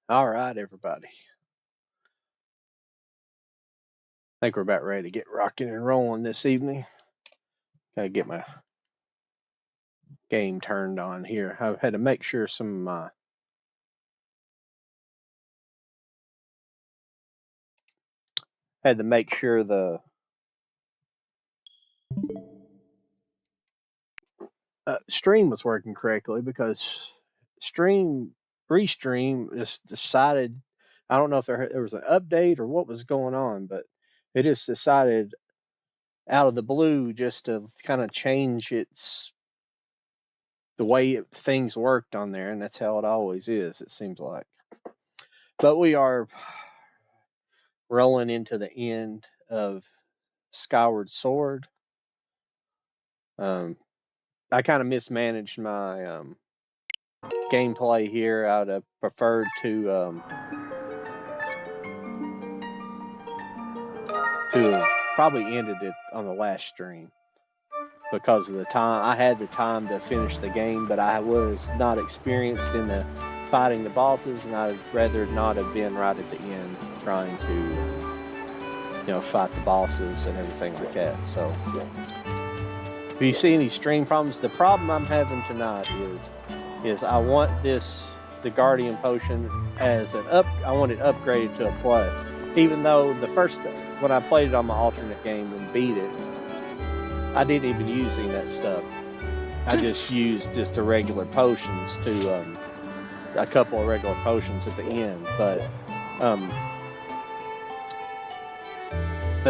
All right, everybody. I think we're about ready to get rocking and rolling this evening. Gotta get my game turned on here. I've had to make sure had to make sure the stream was working correctly because Restream just decided. I don't know if there was an update or what was going on, but it just decided out of the blue just to kind of change the way things worked on there, and that's how it always is. It seems like, but we are rolling into the end of Skyward Sword. I kind of mismanaged my gameplay here. I'd have preferred to have probably ended it on the last stream because of the time. I had the time to finish the game, but I was not experienced in the fighting the bosses, and I'd rather not have been right at the end trying to fight the bosses and everything like that. So if you see any stream problems, the problem I'm having tonight is I want the Guardian Potion as I want it upgraded to a plus. Even though when I played it on my alternate game and beat it, I didn't even use any of that stuff. I just used the regular potions a couple of regular potions at the end, but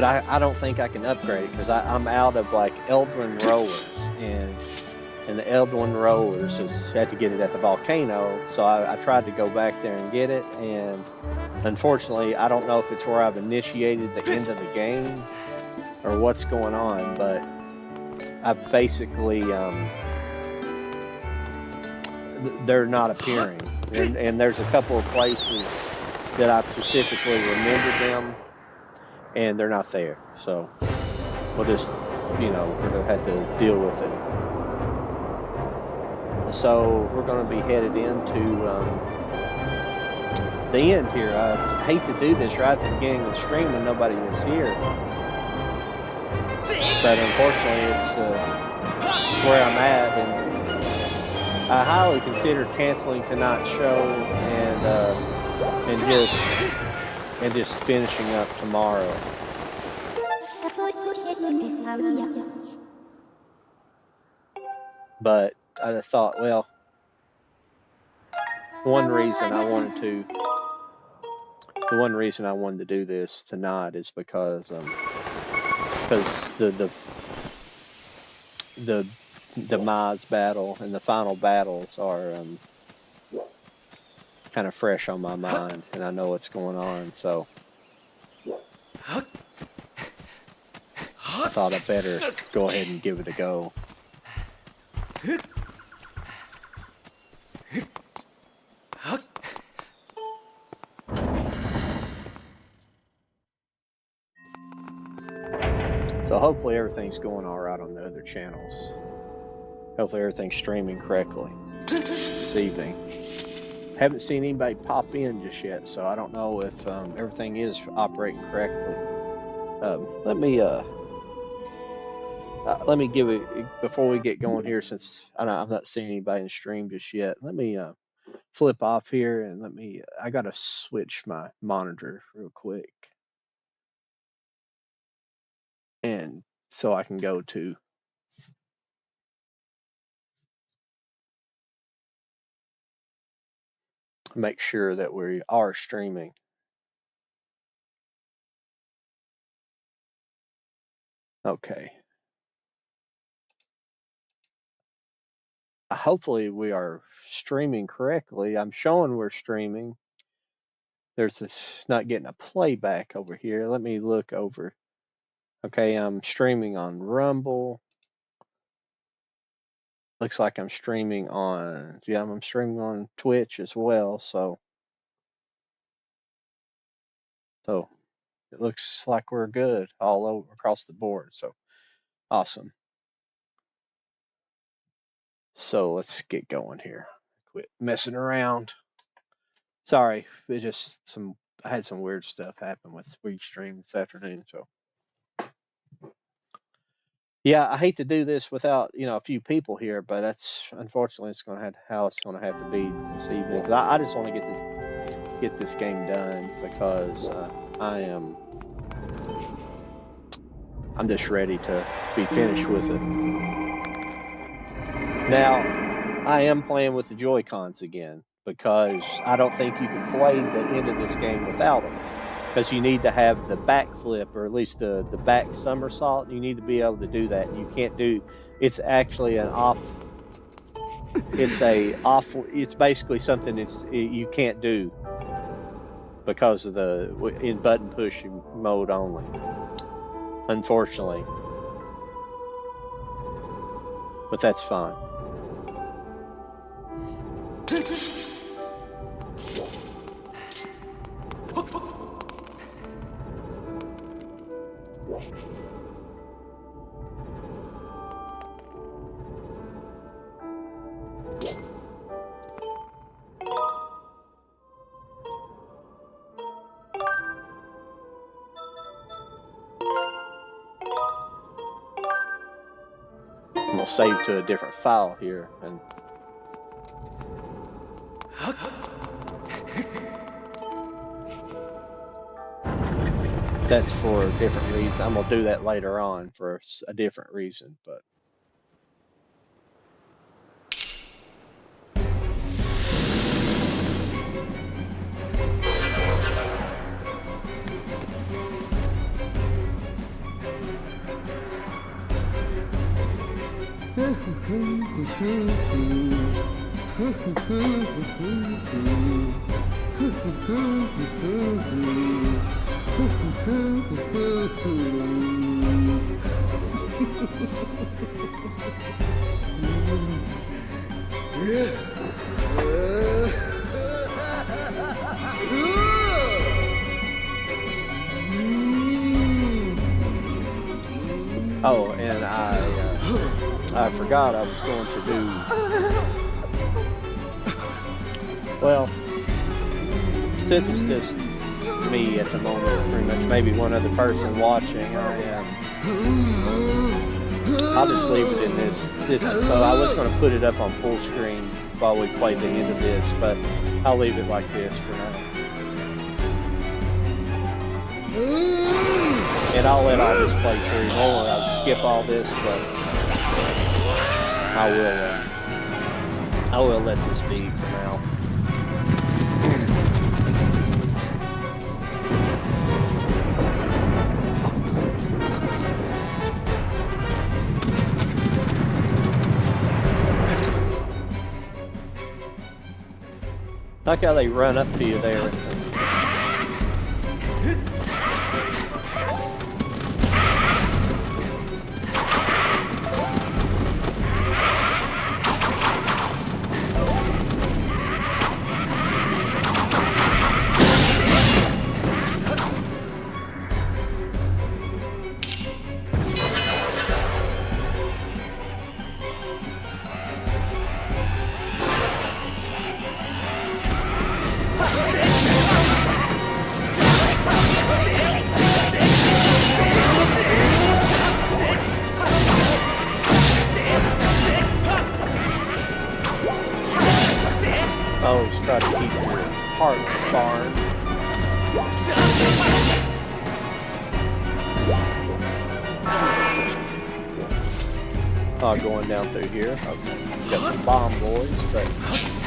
I don't think I can upgrade it because I'm out of like Eldrin rollers, and the Eldrin rollers had to get it at the volcano. So I tried to go back there and get it, and unfortunately, I don't know if it's where I've initiated the end of the game or what's going on, but I've basically they're not appearing, and there's a couple of places that I specifically remembered them, and they're not there. So we'll just, we're gonna have to deal with it. So we're gonna be headed into the end here. I hate to do this right at the beginning of the stream when nobody is here, but unfortunately it's where I'm at, and I highly consider canceling tonight's show and just finishing up tomorrow. But I thought, well, the one reason I wanted to do this tonight is because the demise battle and the final battles are kind of fresh on my mind, and I know what's going on, so I thought I'd better go ahead and give it a go. So hopefully everything's going all right on the other channels. Hopefully everything's streaming correctly this evening. Haven't seen anybody pop in just yet, so I don't know if everything is operating correctly. Let me give it, before we get going here, since I'm not seeing anybody in the stream just yet. Let me flip off here, and I gotta switch my monitor real quick, and so I can go to make sure that we are streaming. Okay. Hopefully we are streaming correctly. I'm showing we're streaming. There's this not getting a playback over here. Let me look over. Okay, I'm streaming on Rumble. Looks like I'm streaming on, I'm streaming on Twitch as well. So it looks like we're good all over across the board. So awesome. So let's get going here. Quit messing around. Sorry, it just I had some weird stuff happen with Restream this afternoon, so. Yeah, I hate to do this without, a few people here, but that's unfortunately it's going to have how it's going to have to be this evening. 'Cause I just want to get this game done because I'm just ready to be finished with it. Now, I am playing with the Joy-Cons again because I don't think you can play the end of this game without them. Because you need to have the backflip, or at least the back somersault. You need to be able to do that. You can't do. It's actually an off. It's basically something you can't do because of in button pushing mode only. Unfortunately, but that's fine. I'm gonna save to a different file here, and that's for a different reason. I'm gonna do that later on for a different reason, but. Oh, and I forgot I was going to do. Well, since it's just me at the moment, pretty much maybe one other person watching, I'll just leave it in this. I was going to put it up on full screen while we play the end of this, but I'll leave it like this for now. And I'll let all this play through. Normally I'll skip all this, but I will let this be for now. Like how they run up to you there. Always try to keep your heart sparring. Going down through here. Okay. Got some bomb boys, but a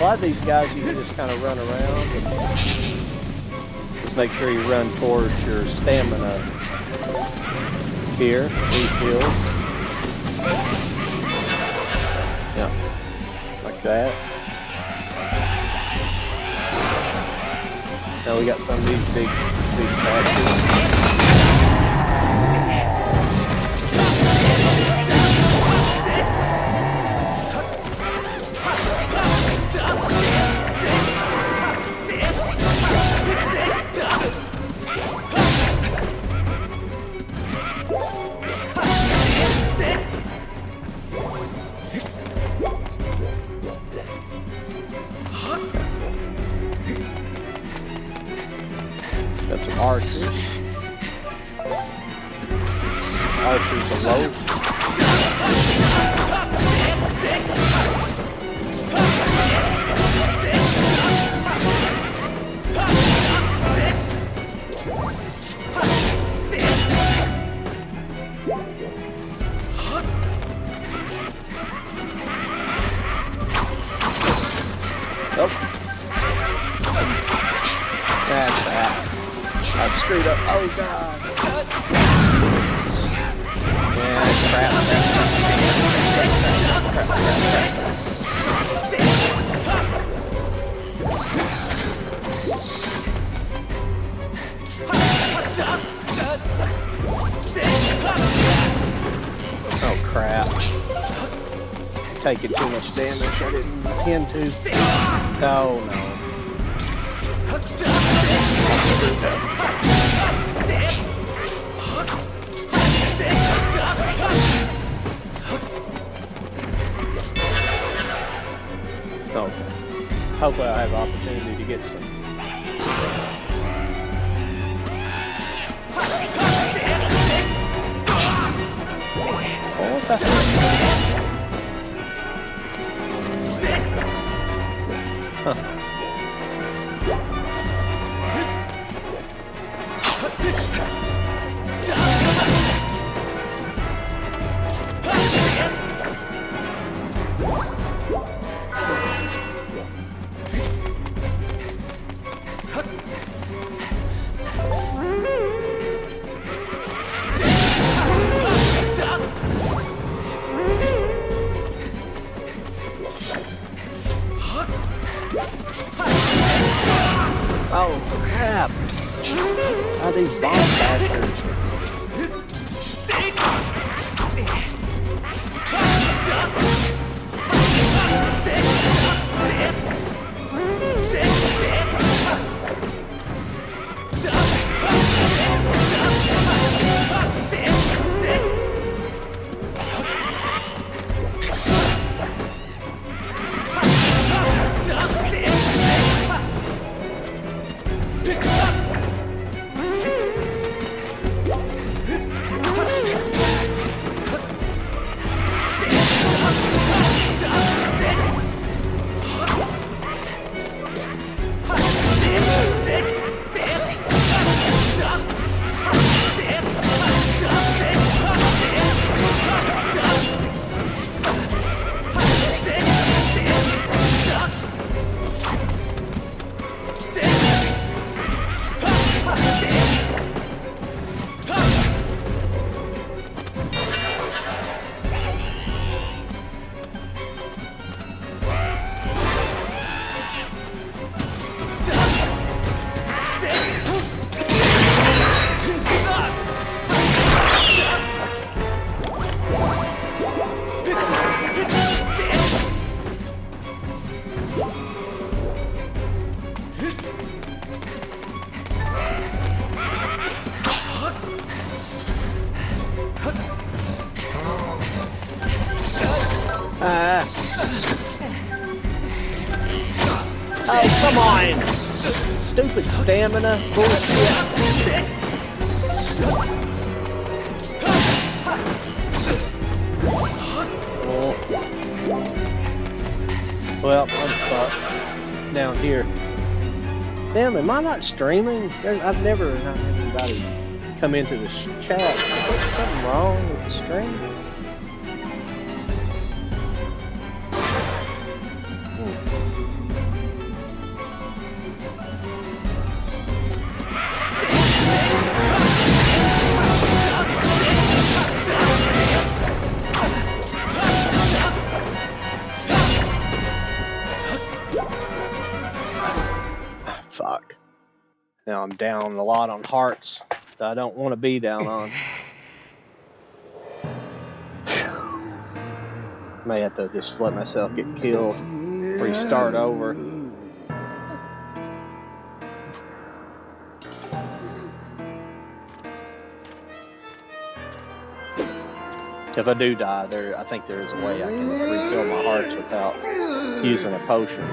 lot of these guys you can just kind of run around and just make sure you run towards your stamina here, refills. Yeah, like that. Now we got some of these big patches. archers. Archers are low. Oh. That's bad. I screwed up. Oh god. Yeah, crap. Oh crap. Taking too much damage. I didn't intend to. Oh no. Okay. Hopefully I have opportunity to get some. Oh, what the heck? Huh. Oh crap! Oh, these bomb bastards. Oh, come on! Stupid stamina bullshit. Oh. Well, I'm fucked down here. Damn, am I not streaming? I've never had anybody come into the chat. Is there something wrong with the stream? Fuck. Now I'm down a lot on hearts that I don't want to be down on. May have to just let myself get killed, restart over. If I do die, I think there is a way I can refill my hearts without using a potion.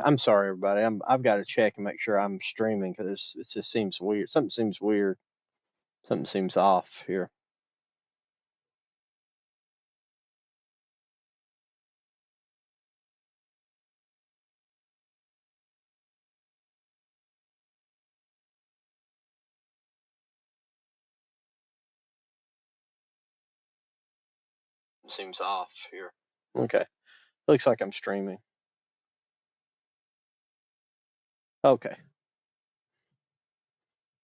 I'm sorry, everybody. I've got to check and make sure I'm streaming because it just seems weird. Something seems weird. Something seems off here. Seems off here. Okay. Looks like I'm streaming. Okay.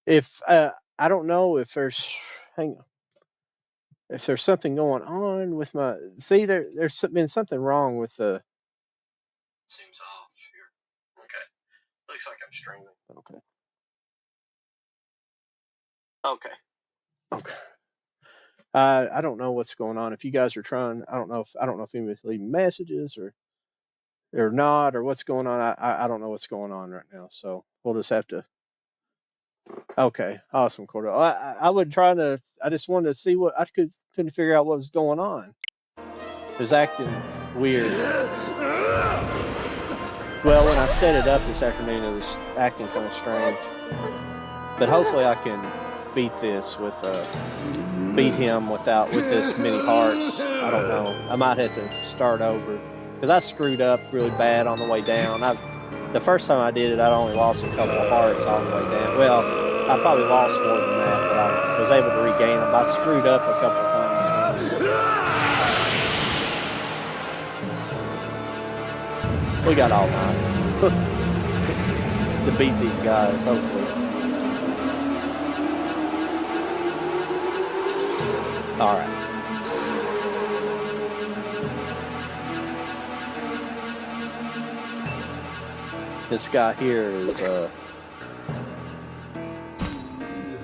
If I don't know if there's if there's something going on with my there's been something wrong with the seems off here. Okay. Looks like I'm streaming. Okay. Okay. Okay. I don't know what's going on. If you guys are trying, I don't know if anybody's leaving messages or not or what's going on. I don't know what's going on right now. So we'll just have to. Okay, awesome, Cordell. I would try to. I just wanted to see what I couldn't figure out what was going on. It was acting weird. Well, when I set it up this afternoon, it was acting kind of strange. But hopefully, I can beat this beat him with this many hearts. I don't know. I might have to start over because I screwed up really bad on the way down. The first time I did it, I only lost a couple of hearts all the way down. Well, I probably lost more than that, but I was able to regain them. I screwed up a couple of times. We got all night to beat these guys, hopefully. All right. This guy here is,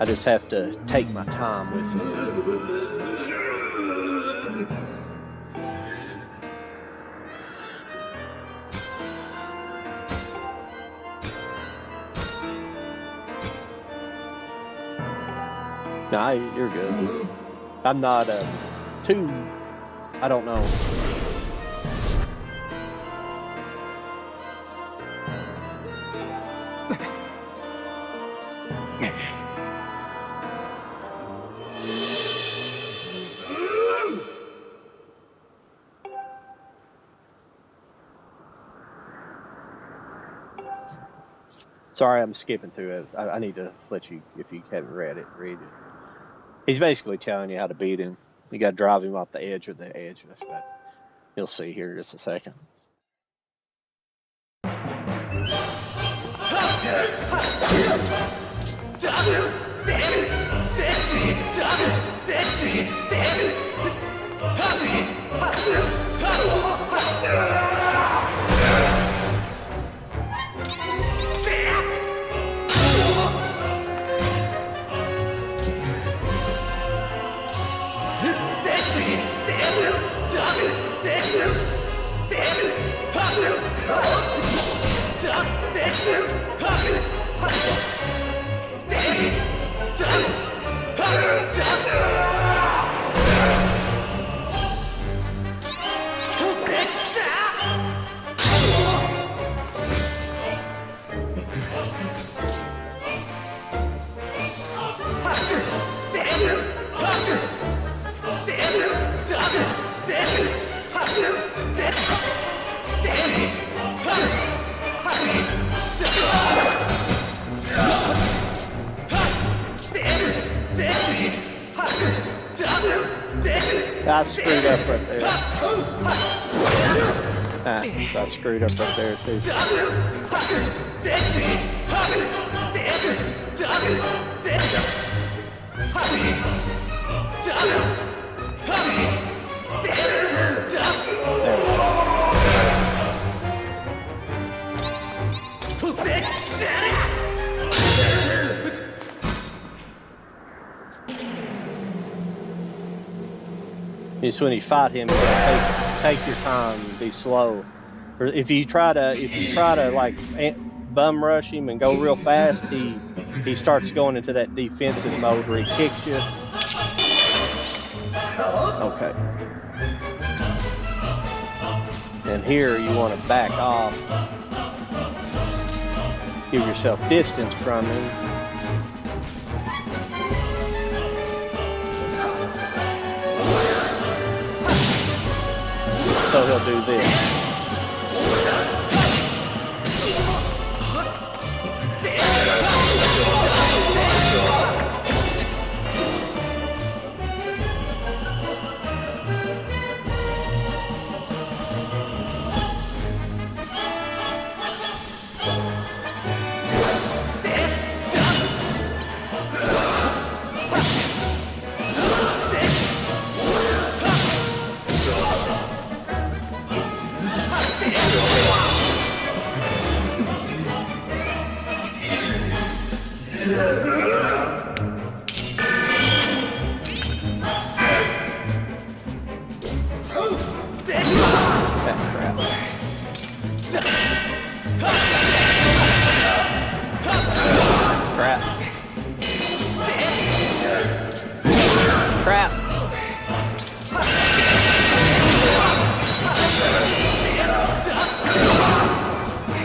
I just have to take my time with him. Nah, you're good. I'm not too, I don't know. Sorry, I'm skipping through it. I need to let you, if you haven't read it, read it. He's basically telling you how to beat him. You got to drive him off the edge of the edge. But you'll see here in just a second. I screwed up right there. I screwed up right there too. It's when you fight him, you gotta take your time and be slow. If you try to like bum rush him and go real fast, he starts going into that defensive mode where he kicks you. Okay. And here you want to back off Give yourself distance from him. So he'll do this.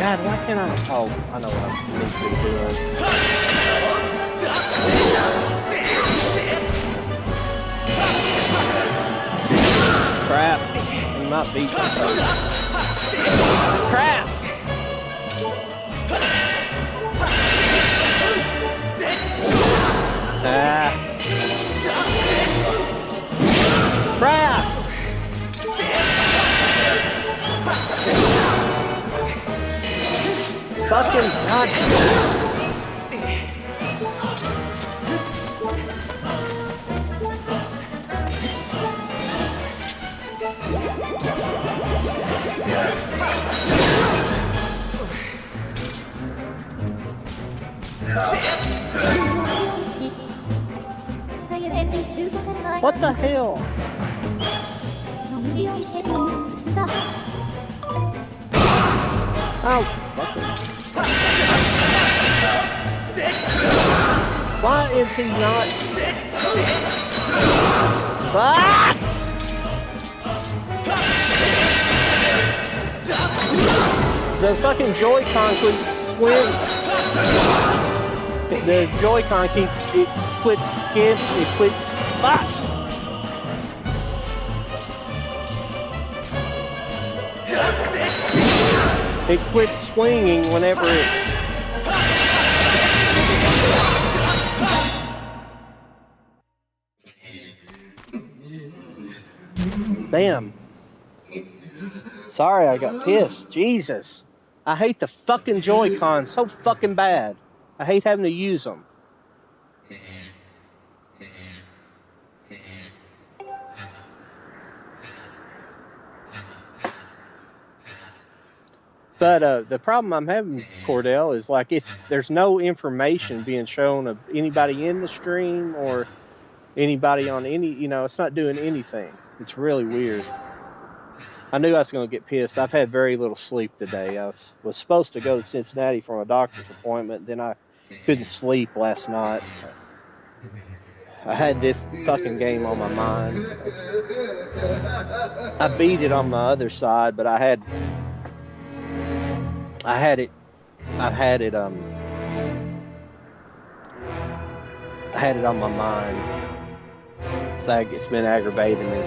God, why can't I? Oh, I know what I need to be doing. Crap. He might beat something. Crap! Ah. Crap! Fucking God. What the hell? Oh, fucking. Why is he not? Ah! The fucking Joy-Con keeps swinging. The Joy-Con keeps, it quits skips, it quits. Ah! It quits swinging whenever it. Damn. Sorry, I got pissed. Jesus. I hate the fucking Joy-Con so fucking bad. I hate having to use them. But the problem I'm having, Cordell, is like there's no information being shown of anybody in the stream or anybody on any, it's not doing anything. It's really weird. I knew I was going to get pissed. I've had very little sleep today. I was supposed to go to Cincinnati for a doctor's appointment. Then I couldn't sleep last night. I had this fucking game on my mind. I beat it on my other side, but I had it on my mind. So it's been aggravating me.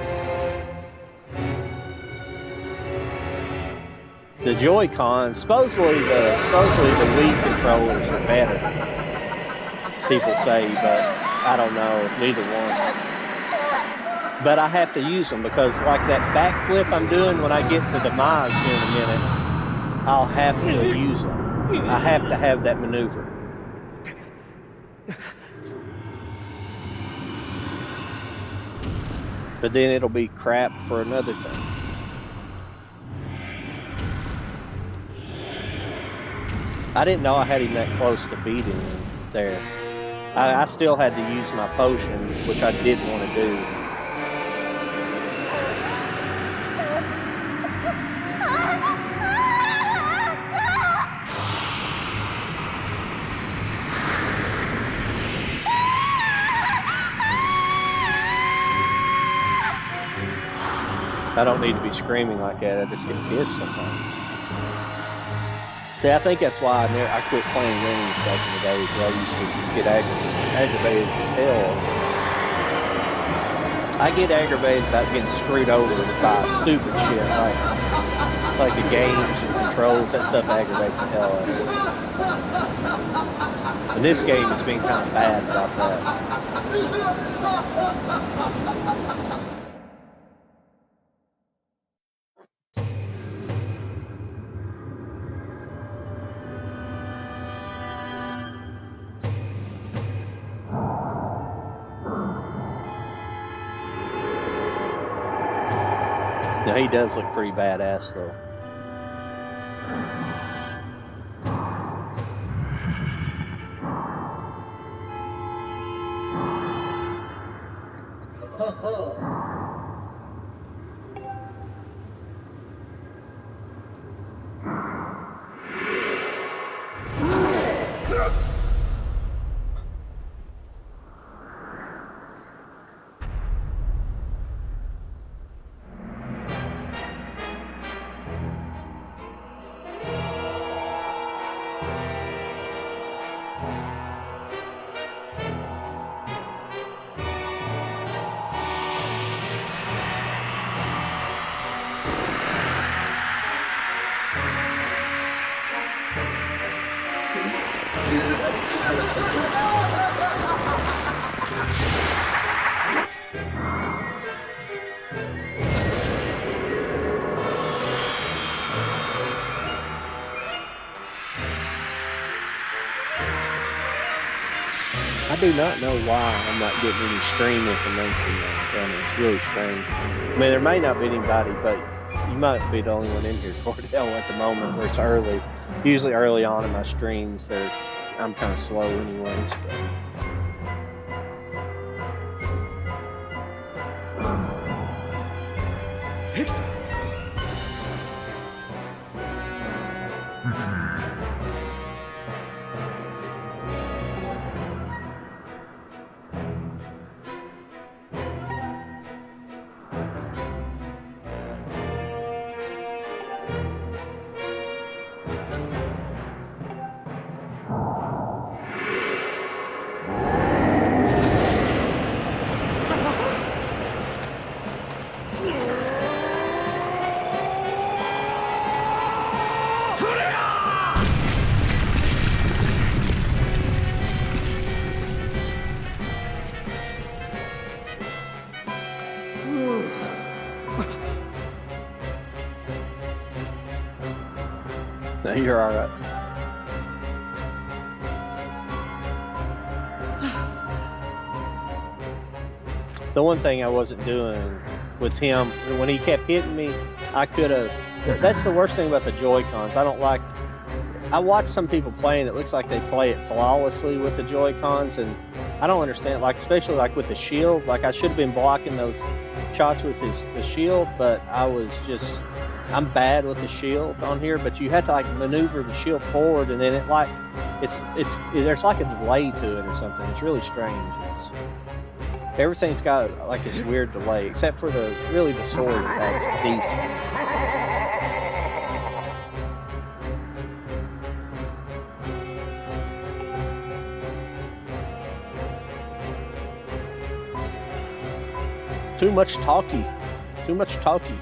The Joy-Con, supposedly the Wii controllers are better. People say, but I don't know, neither one. But I have to use them because like that backflip I'm doing when I get to the Maz here in a minute, I'll have to use them. I have to have that maneuver. But then it'll be crap for another thing. I didn't know I had him that close to beating him there. I still had to use my potion, which I didn't want to do. I don't need to be screaming like that. I just get pissed sometimes. Yeah, I think that's why I quit playing games back in the day. Because I used to just get aggravated as hell. I get aggravated about getting screwed over by stupid shit like the games and controls. That stuff aggravates the hell out of me. And this game has been kind of bad about that. Now, he does look pretty badass, though. I do not know why I'm not getting any stream information, and it's really strange. I mean, there may not be anybody, but you might be the only one in here, Cordell, at the moment where it's early. Usually early on in my streams, I'm kind of slow anyways. But. No, you're all right. The one thing I wasn't doing with him, when he kept hitting me, I could have... That's the worst thing about the Joy-Cons. I don't like... I watch some people playing, it looks like they play it flawlessly with the Joy-Cons, and I don't understand, like, especially like with the shield. Like, I should have been blocking those shots with the shield, but I was just... I'm bad with the shield on here, but you have to like maneuver the shield forward, and then it like there's like a delay to it or something. It's really strange. Everything's got like this weird delay, except for the sword that's decent. Too much talky. Too much talky.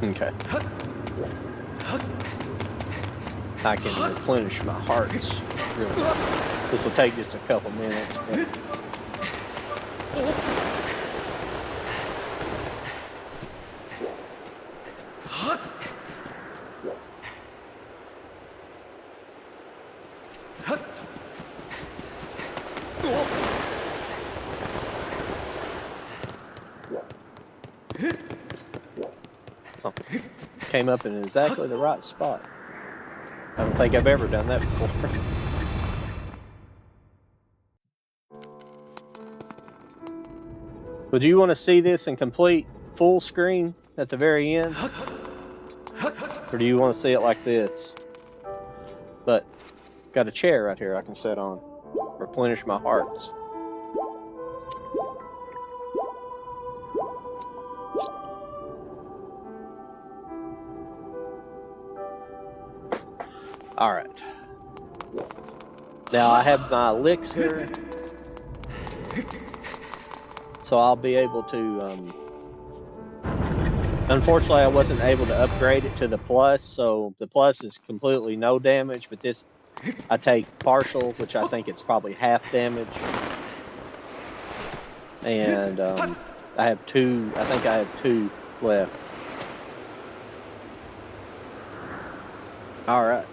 Okay. I can replenish my hearts. Really. This will take just a couple minutes. But... Oh, came up in exactly the right spot. I don't think I've ever done that before. Would you want to see this in complete full screen at the very end? Or do you want to see it like this? But got a chair right here I can sit on. Replenish my hearts. All right. Now I have my elixir, so I'll be able to. Unfortunately, I wasn't able to upgrade it to the plus, so the plus is completely no damage. But this, I take partial, which I think it's probably half damage, and I have two. I think I have two left. All right.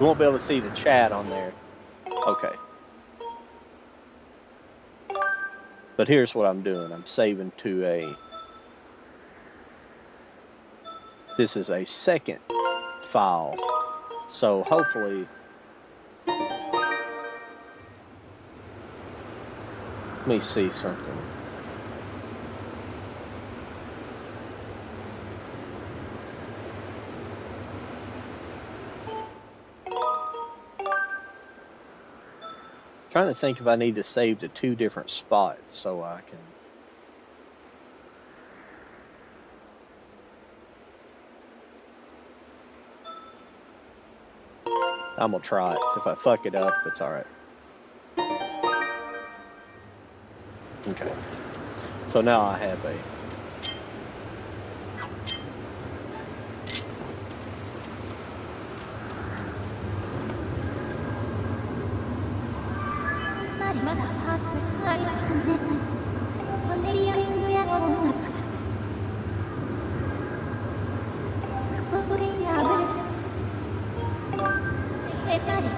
You won't be able to see the chat on there. Okay. But here's what I'm doing. I'm saving to a... This is a second file. So hopefully... Let me see something. Trying to think if I need to save to two different spots so I can. I'm gonna try it. If I fuck it up, it's all right. Okay. So now I have a.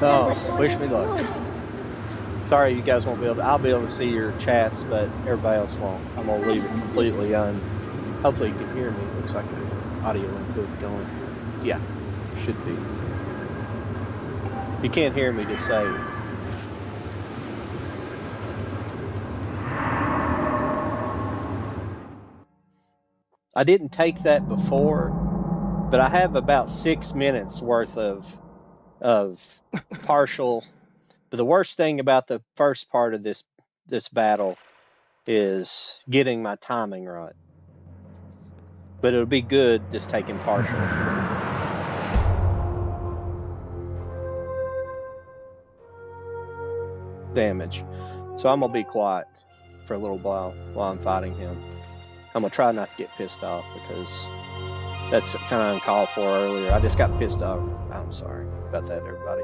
Oh, wish me luck. Sorry you guys won't be able to, I'll be able to see your chats, but everybody else won't. I'm going to leave it completely on. Hopefully you can hear me. Looks like an audio input going. Yeah, should be. If you can't hear me, just say. I didn't take that before, but I have about 6 minutes worth of partial. But the worst thing about the first part of this battle is getting my timing right. But it'll be good just taking partial. Damage. So I'm gonna be quiet for a little while I'm fighting him. I'm gonna try not to get pissed off because that's kind of uncalled for earlier. I just got pissed off. I'm sorry about that, everybody.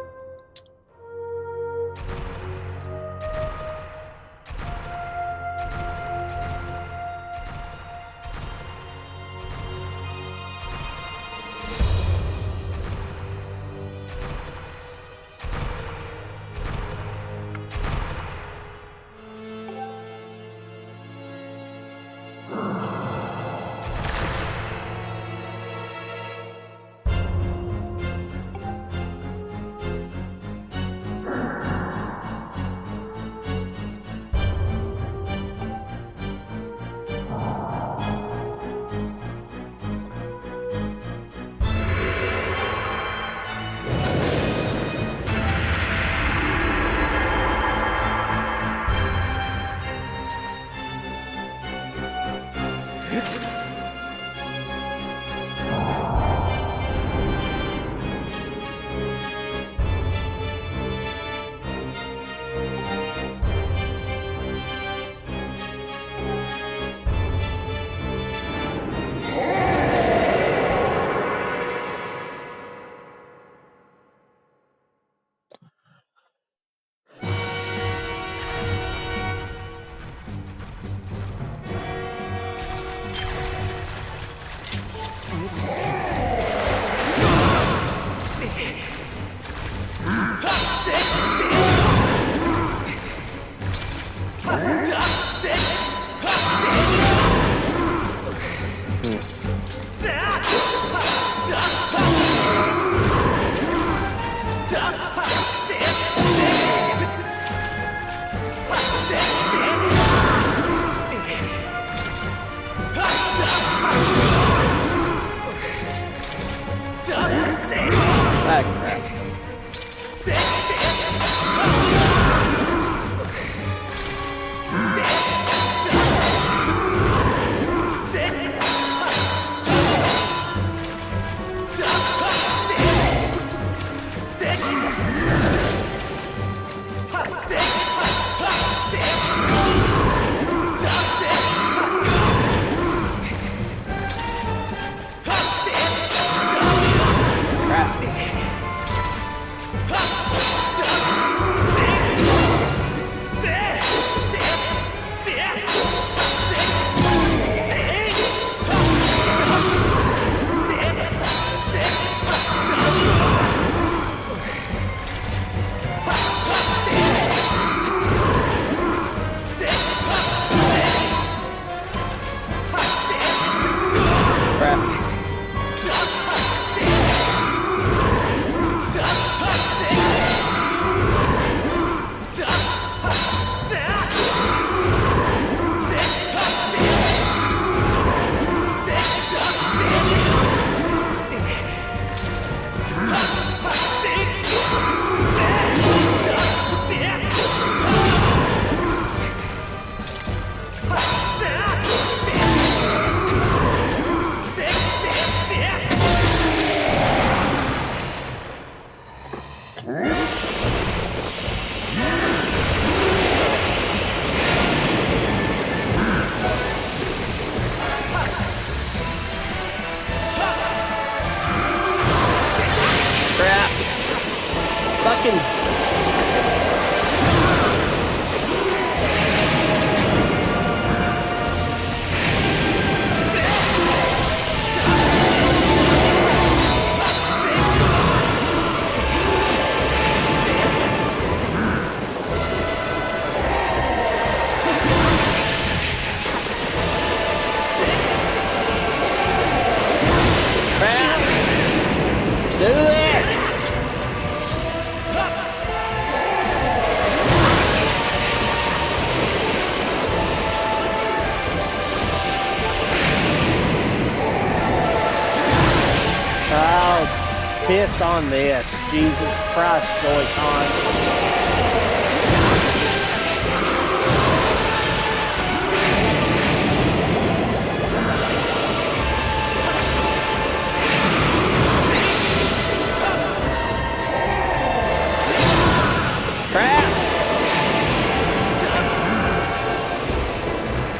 Piss on this. Jesus Christ, Joy-Con.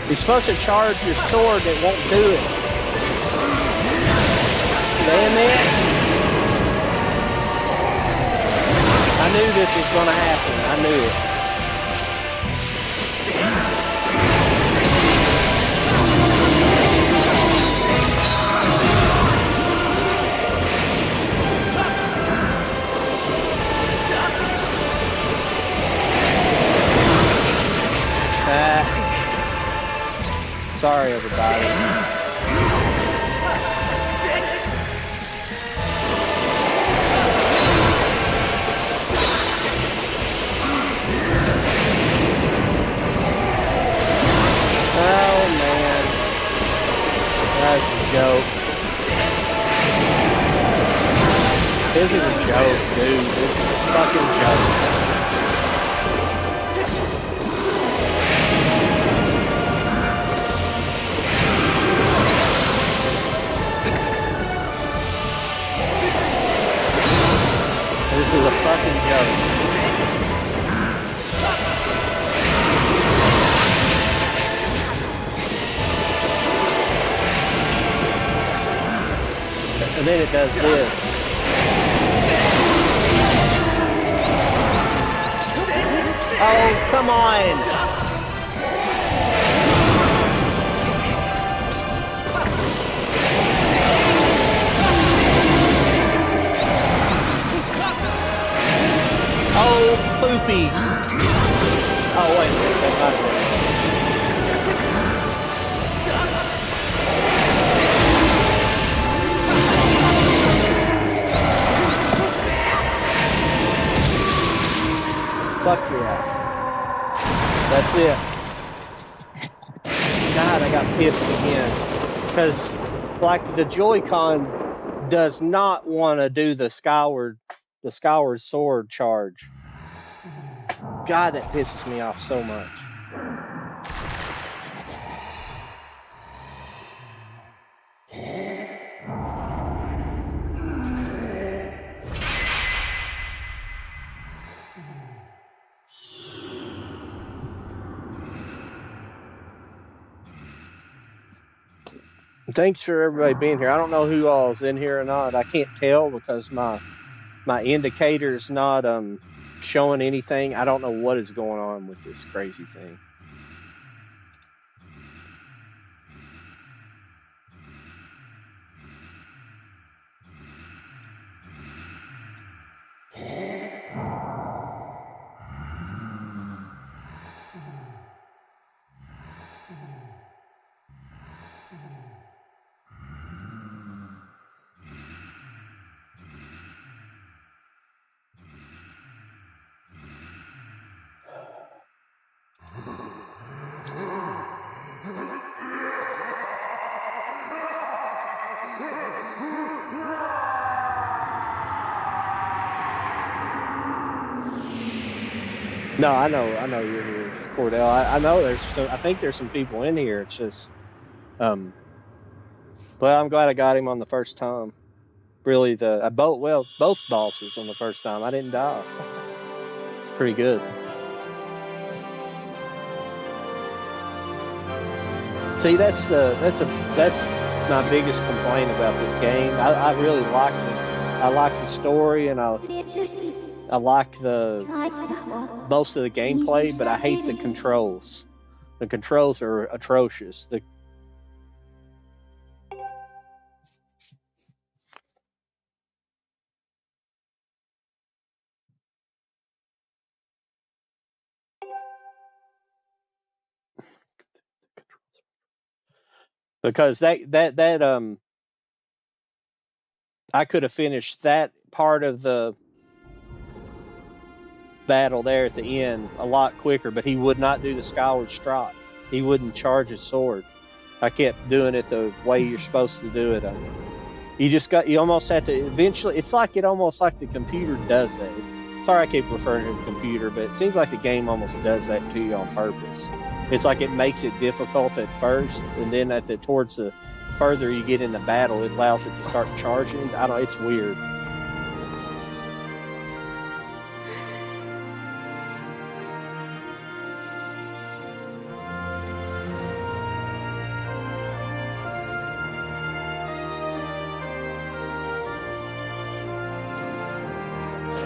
You're supposed to charge your sword, it won't do it. Damn it. I knew this was going to happen. I knew it. Sorry, everybody. Oh, man. That's a joke. This is a joke, dude. This is a fucking joke. This is a fucking joke. And then it does this. Oh, come on! Oh, poopy. Oh, wait, that's not good. Fuck yeah. That's it. God, I got pissed again. Because, like, the Joy-Con does not want to do the Skyward sword charge. God, that pisses me off so much. Thanks for everybody being here. I don't know who all's in here or not. I can't tell because my indicator's not showing anything. I don't know what is going on with this crazy thing. No, I know you're here, Cordell. I know I think there's some people in here. It's just, but I'm glad I got him on the first time. Really, both bosses on the first time. I didn't die. It's pretty good. See, that's my biggest complaint about this game. I really like the story, and I like most of the gameplay, but I hate the controls. The controls are atrocious. Because I could have finished that part of the battle there at the end a lot quicker, but he would not do the Skyward Strike. He wouldn't charge his sword. I kept doing it the way you're supposed to do it. You almost have to eventually. It's like almost like the computer does that. Sorry, I keep referring to the computer, but it seems like the game almost does that to you on purpose. It's like it makes it difficult at first, and then towards the further you get in the battle, it allows it to start charging. It's weird.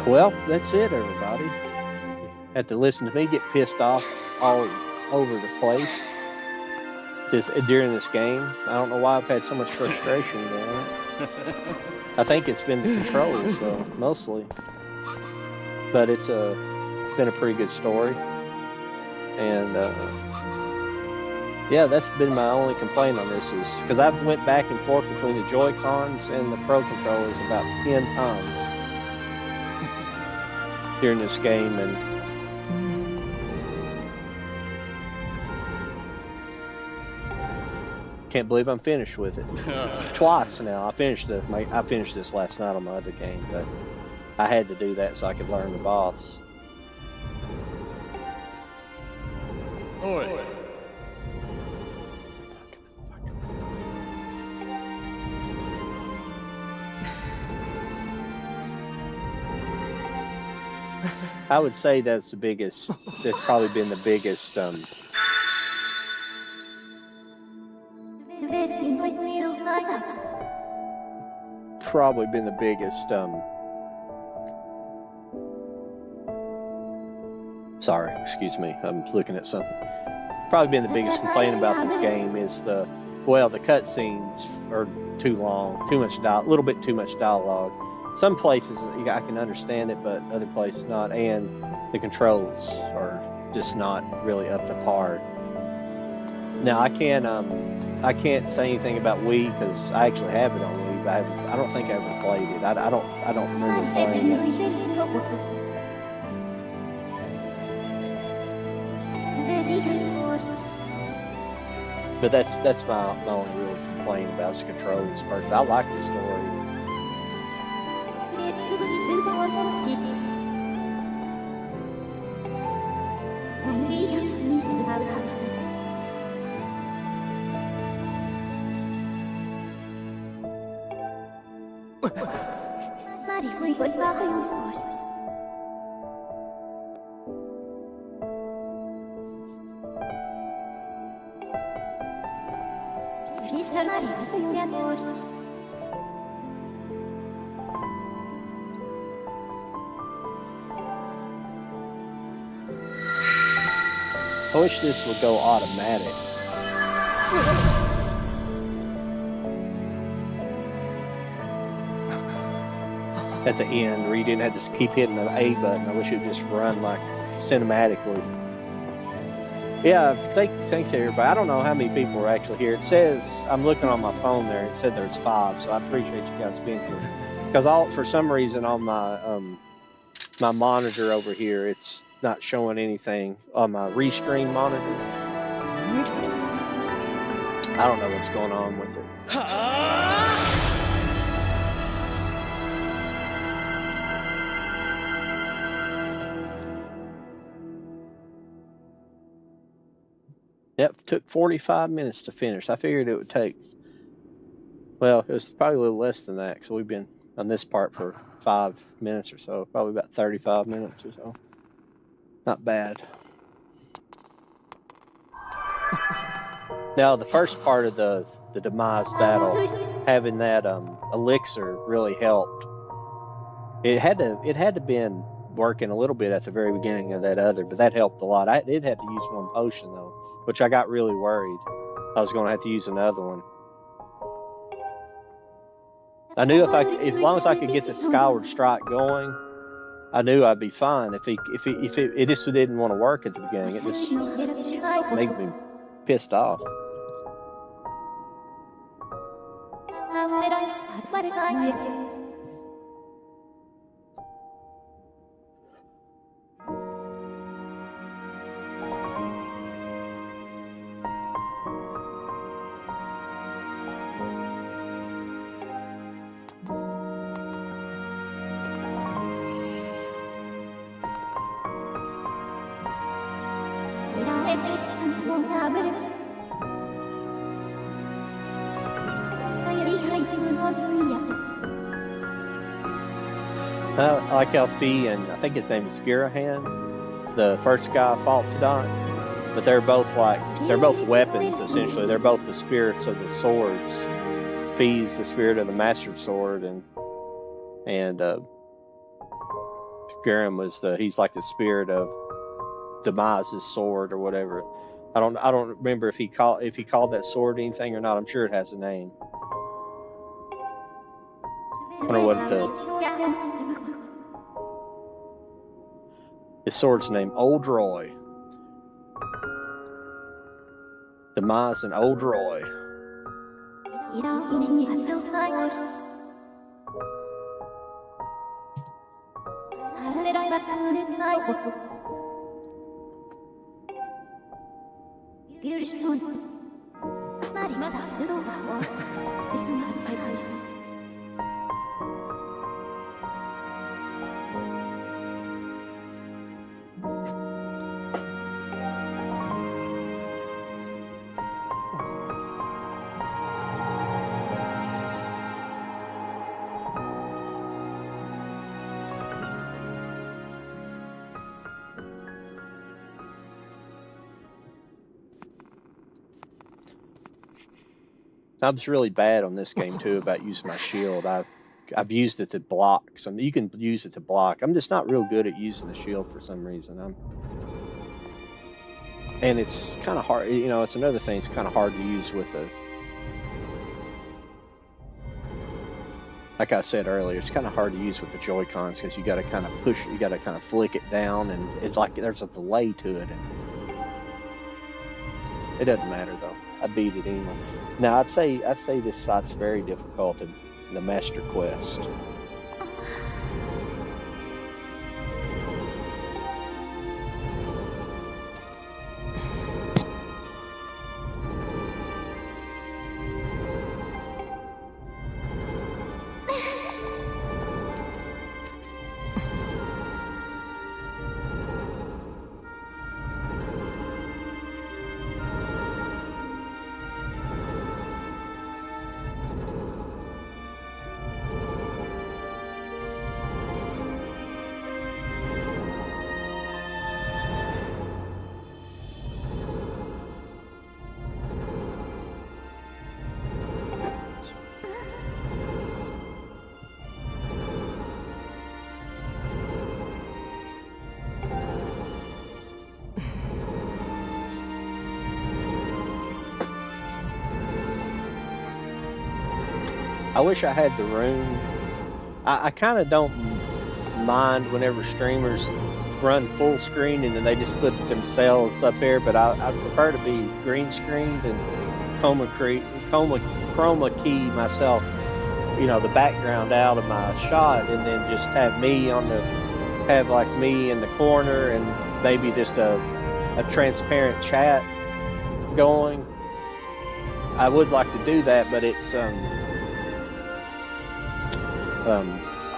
Well, that's it, everybody. Had to listen to me get pissed off all over the place during this game. I don't know why I've had so much frustration during it. I think it's been the controls, mostly. But it's been a pretty good story. And yeah, that's been my only complaint on this, is because I've went back and forth between the Joy-Cons and the Pro controllers about 10 times during this game, and can't believe I'm finished with it. Twice now. I finished this last night on my other game, but I had to do that so I could learn the boss. Oi. I would say that's probably been the biggest, sorry, excuse me, I'm looking at something. Probably been the biggest complaint about this game is the cutscenes are too long, a little bit too much dialogue. Some places I can understand it, but other places not, and the controls are just not really up to par. Now I can't say anything about Wii because I actually have it on Wii, but I don't think I ever played it. I don't remember playing it. But that's my only real complaint about the controls parts. I like the story. I wish this would go automatic. At the end, where you didn't have to keep hitting the A button. I wish it would just run like cinematically. Yeah, thanks to everybody. I don't know how many people are actually here. It says, I'm looking on my phone there, it said there's 5, so I appreciate you guys being here. Because for some reason on my my monitor over here, it's not showing anything on my restream monitor. I don't know what's going on with it. Yep, took 45 minutes to finish. I figured it would take, well, it was probably a little less than that because we've been on this part for 5 minutes or so, probably about 35 minutes or so. Not bad. Now, the first part of the demise battle, having that elixir really helped. It had to been working a little bit at the very beginning of that other, but that helped a lot. I did have to use one potion though, which I got really worried. I was going to have to use another one. I knew as long as I could get the Skyward Strike going, I knew I'd be fine. If it just didn't want to work at the beginning, it just made me pissed off. I like how Fee and I think his name is Girahan, the first guy fought tonight. But they're both weapons essentially. They're both the spirits of the swords. Fee's the spirit of the master sword, and Garen he's like the spirit of Demise's sword or whatever. I don't remember if he called that sword anything or not. I'm sure it has a name. I wonder what his sword's name. Old Roy. Demise and Old Roy. I was really bad on this game too about using my shield. I've used it to block. You can use it to block. I'm just not real good at using the shield for some reason. And it's kind of hard. You know, it's another thing. It's kind of hard to use with a. Like I said earlier, it's kind of hard to use with the Joy-Cons because you got to kind of push. You got to kind of flick it down, and it's like there's a delay to it, and it doesn't matter though. I beat it anyway. Now I'd say this fight's very difficult in the Master Quest. I wish I had the room. I kind of don't mind whenever streamers run full screen and then they just put themselves up there, but I prefer to be green screened and chroma key myself, you know, the background out of my shot, and then just have me like me in the corner and maybe just a transparent chat going. I would like to do that, but it's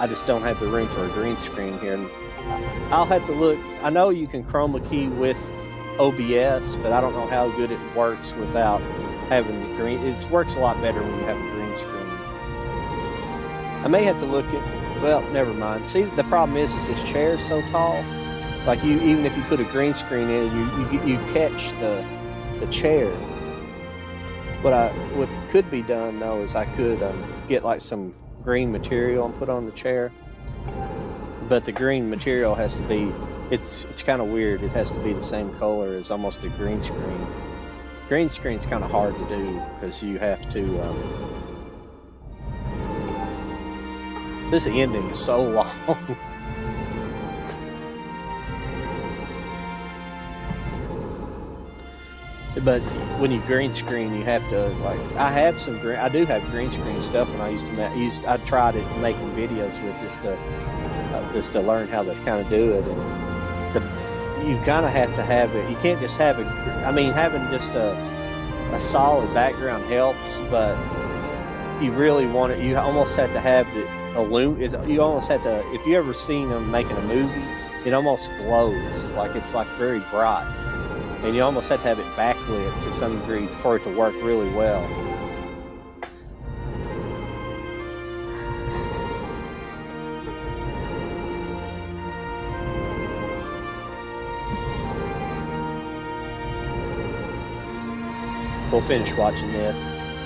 I just don't have the room for a green screen here. And I'll have to look. I know you can chroma key with OBS, but I don't know how good it works without having the green. It works a lot better when you have a green screen. I may have to look at. Well, never mind. See, the problem is this chair is so tall. Like even if you put a green screen in, you catch the chair. What could be done though is I could get like some green material and put on the chair, but the green material has to be it's kind of weird. It has to be the same color as almost a green screen. Green screen's kind of hard to do because you have to this ending is so long. But when you green screen, you have to I do have green screen stuff, and I tried it making videos with just to learn how to kind of do it, and you kind of have to have it. You can't just have having just a solid background helps, but you really want it. You almost have to have you almost have to. If you ever seen them making a movie, it almost glows, like it's like very bright. and you almost have to have it backlit to some degree for it to work really well. We'll finish watching this,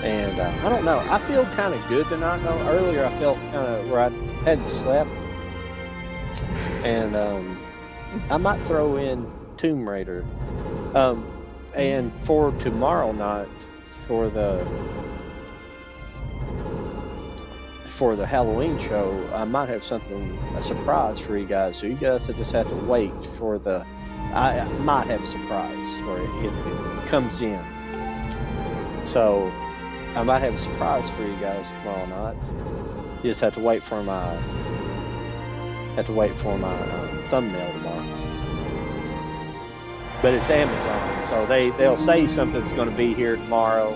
and I don't know. I feel kind of good tonight. Though earlier I felt kind of where I hadn't slept, and I might throw in Tomb Raider, and for tomorrow night for the Halloween show, I might have a surprise for you guys. So you guys will just have to wait for the. I might have a surprise for it if it comes in. So I might have a surprise for you guys tomorrow night. You just have to wait for my thumbnail tomorrow. But it's Amazon, so they'll say something's going to be here tomorrow,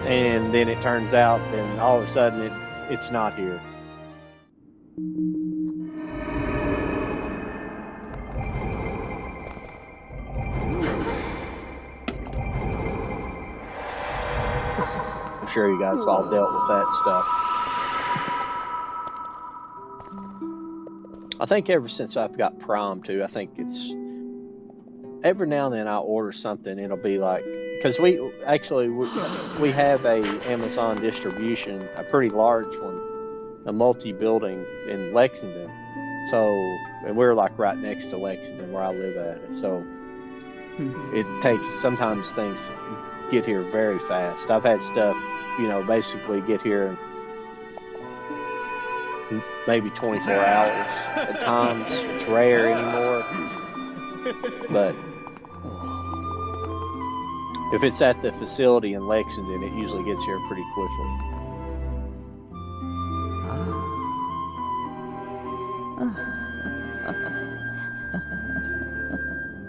and then it turns out, then all of a sudden it's not here. I'm sure you guys have all dealt with that stuff. I think ever since I've got Prime too, I think it's every now and then I order something, it'll be like, because we have a Amazon distribution, a pretty large one, a multi-building in Lexington. So, and we're like right next to Lexington where I live at. So it takes, sometimes things get here very fast. I've had stuff, basically get here in maybe 24 hours at times. It's rare anymore. But if it's at the facility in Lexington, it usually gets here pretty quickly.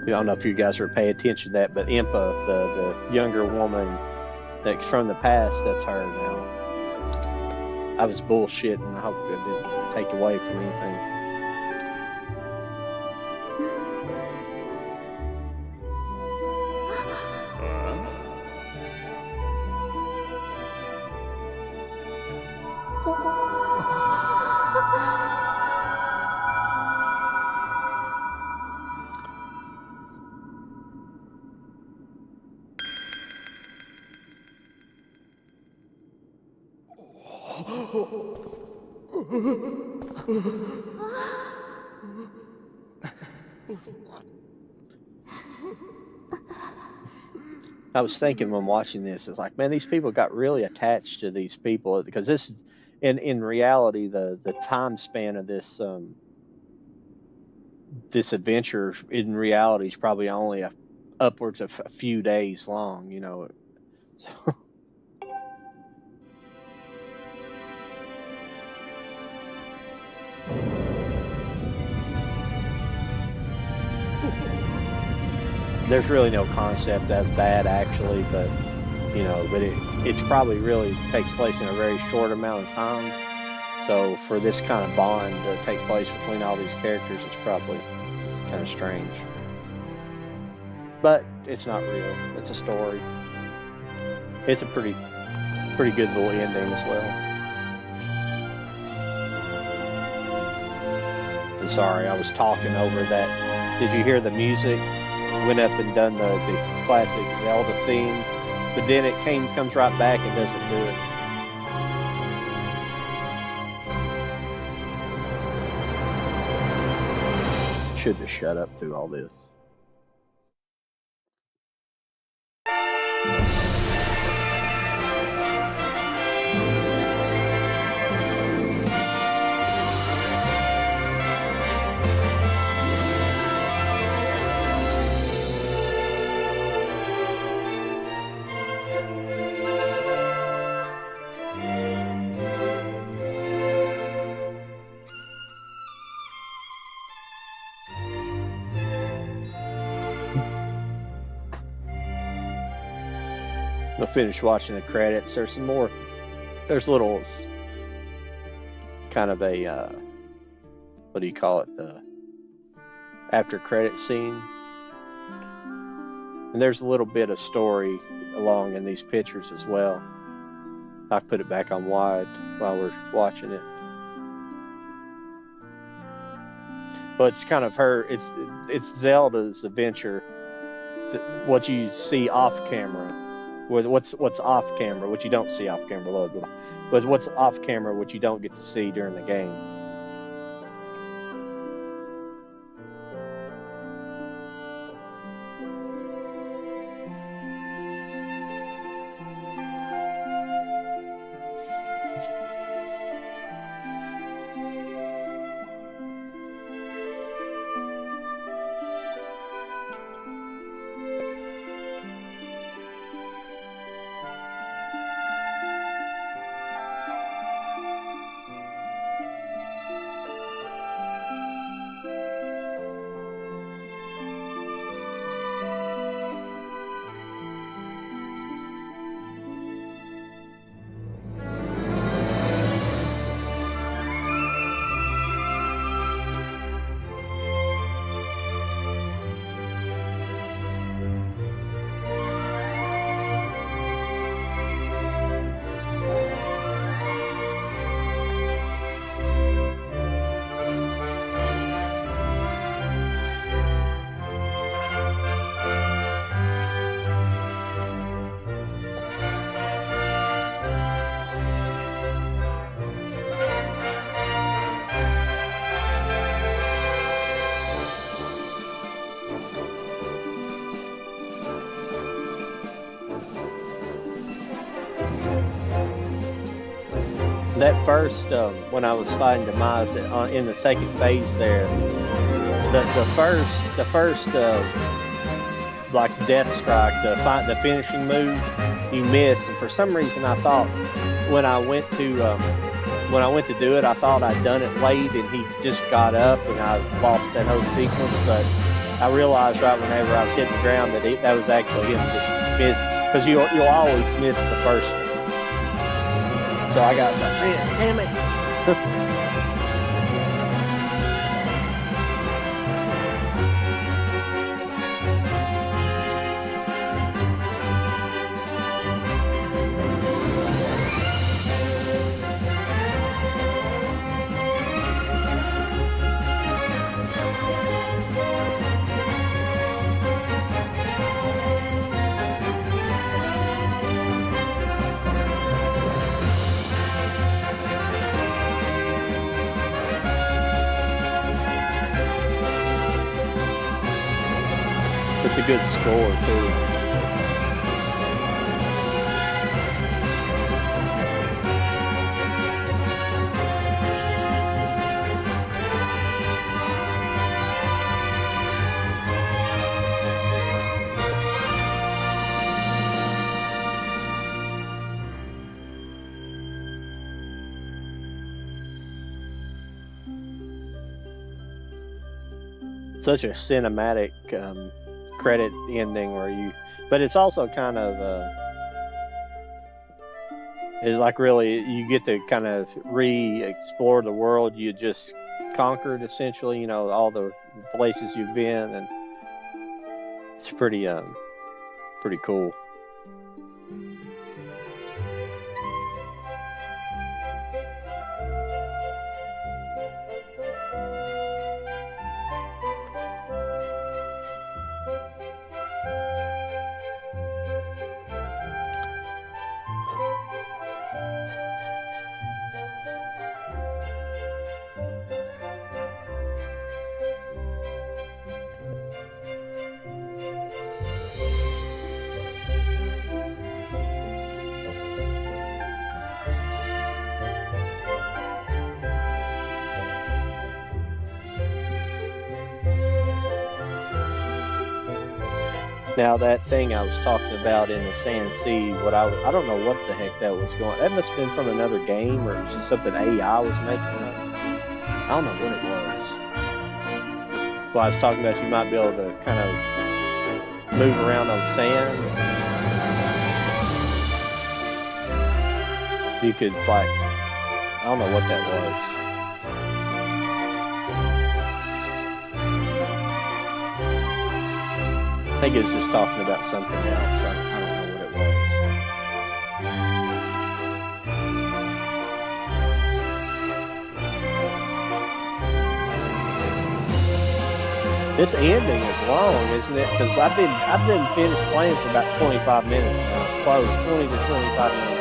I don't know if you guys are paying attention to that, but Impa, the younger woman that's from the past, that's her now. I was bullshitting. I hope it didn't take away from anything. I was thinking when watching this, it's like, man, these people got really attached to these people, because this is, in reality, the time span of this this adventure in reality is probably only upwards of a few days long, So. There's really no concept of that actually, but it's probably really takes place in a very short amount of time. So for this kind of bond to take place between all these characters, it's kind of strange. But it's not real. It's a story. It's a pretty good little ending as well. And sorry, I was talking over that. Did you hear the music? Went up and done the classic Zelda theme, but then it comes right back and doesn't do it. Should have shut up through all this. I'll finish watching the credits. There's some more. There's little kind of a what do you call it? The after credit scene And there's a little bit of story along in these pictures as well. I put it back on wide while we're watching it. But it's kind of it's Zelda's adventure. What you see off camera, what's off camera, what you don't see off camera, blah, blah, blah. But what's off camera, what you don't get to see during the game. That first, when I was fighting Demise in the second phase there, the first like death strike, the finishing move, you missed, and for some reason I thought when I went to do it, I thought I'd done it late, and he just got up, and I lost that whole sequence. But I realized right whenever I was hitting the ground that was actually him just miss, because you'll always miss the first one. So I got like, man, damn it. It's a good score, too. Such a cinematic credit ending but it's also kind of it's like really you get to kind of re-explore the world you just conquered, essentially, all the places you've been, and it's pretty cool. Now that thing I was talking about in the Sand Sea, I don't know what the heck that was going. That must have been from another game, or it was just something AI was making up. I don't know what it was. Well, I was talking about you might be able to kind of move around on sand. You could I don't know what that was. I think it was just talking about something else. I don't know what it was. This ending is long, isn't it? Because I've been finished playing for about 25 minutes now. Close 20 to 25 minutes.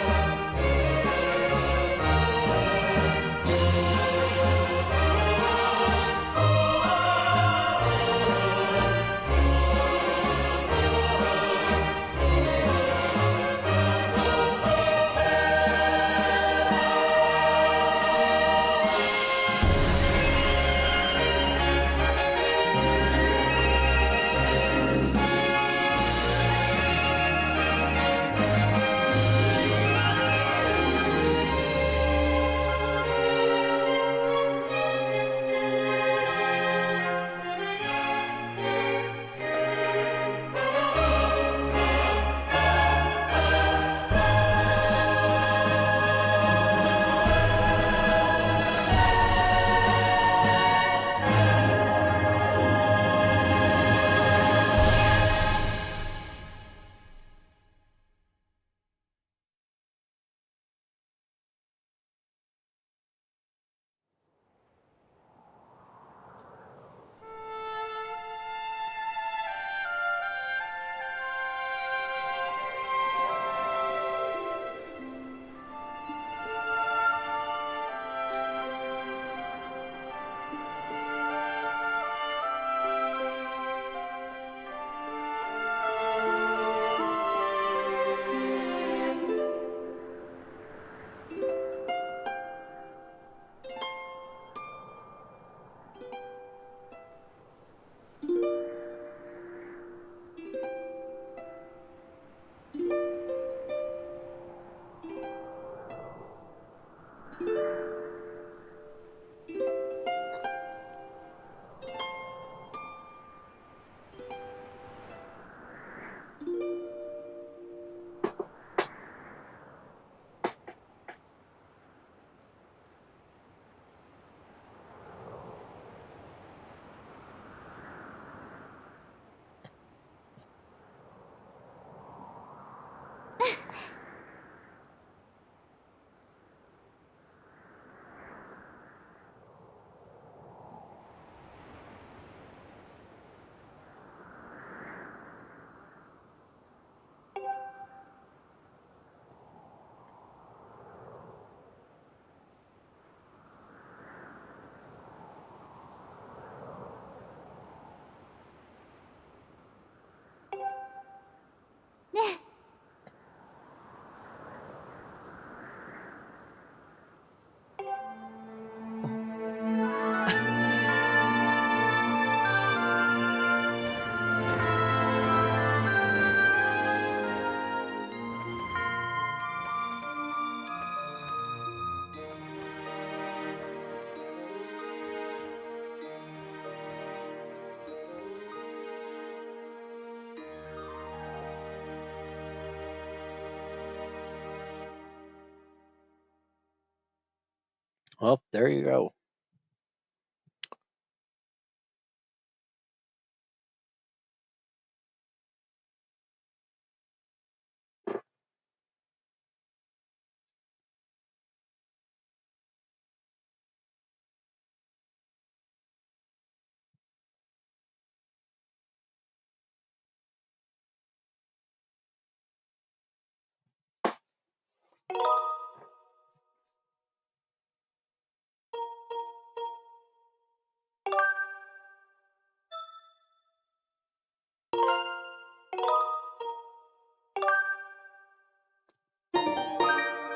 Well, there you go.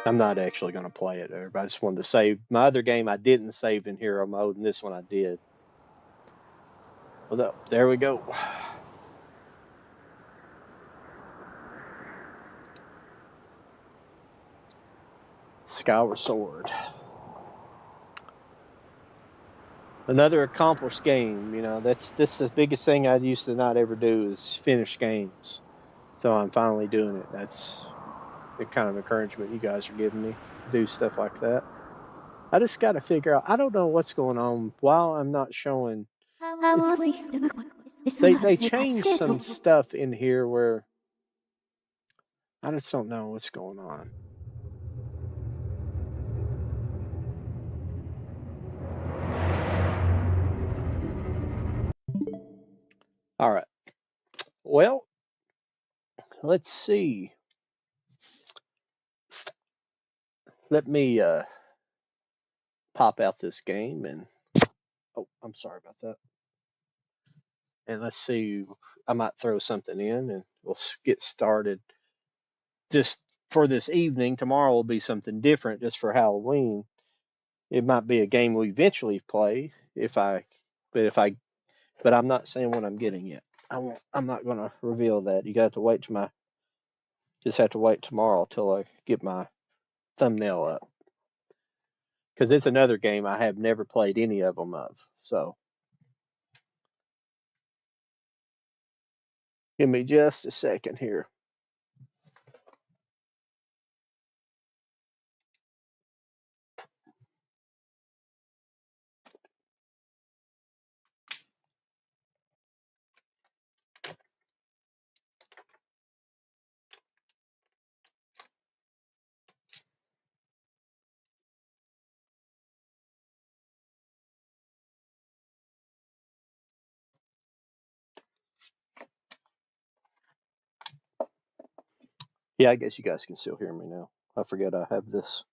I'm not actually going to play it, everybody. I just wanted to save. My other game I didn't save in hero mode, and this one I did. Well, there we go. Skyward Sword. Another accomplished game. You know, that's the biggest thing I used to not ever do is finish games. So I'm finally doing it. That's the kind of encouragement you guys are giving me to do stuff like that. I just got to figure out. I don't know what's going on. While I'm not showing They changed some stuff in here where I just don't know what's going on. All right. Well, let's see. Let me pop out this game and oh, I'm sorry about that. And let's see. I might throw something in and we'll get started. Just for this evening, tomorrow will be something different just for Halloween. It might be a game we eventually play but I'm not saying what I'm getting yet. I'm not going to reveal that. You got to wait to just have to wait tomorrow till I get my thumbnail up. Because it's another game I have never played any of them of. So give me just a second here. Yeah, I guess you guys can still hear me now. I forget I have this.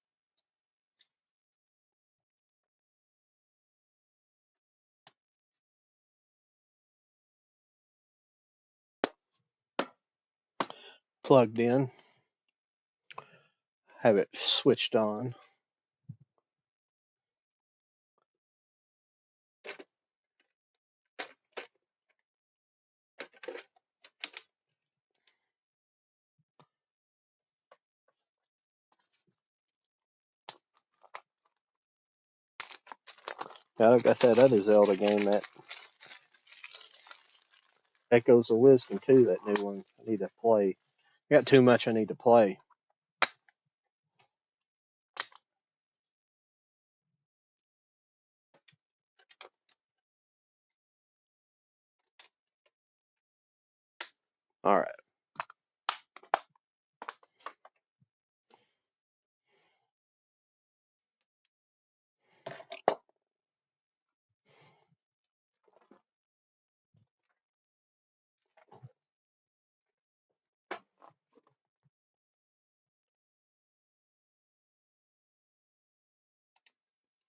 Plugged in. Have it switched on. I got that other Zelda game, that Echoes of Wisdom too, that new one. I need to play. I got too much I need to play. All right.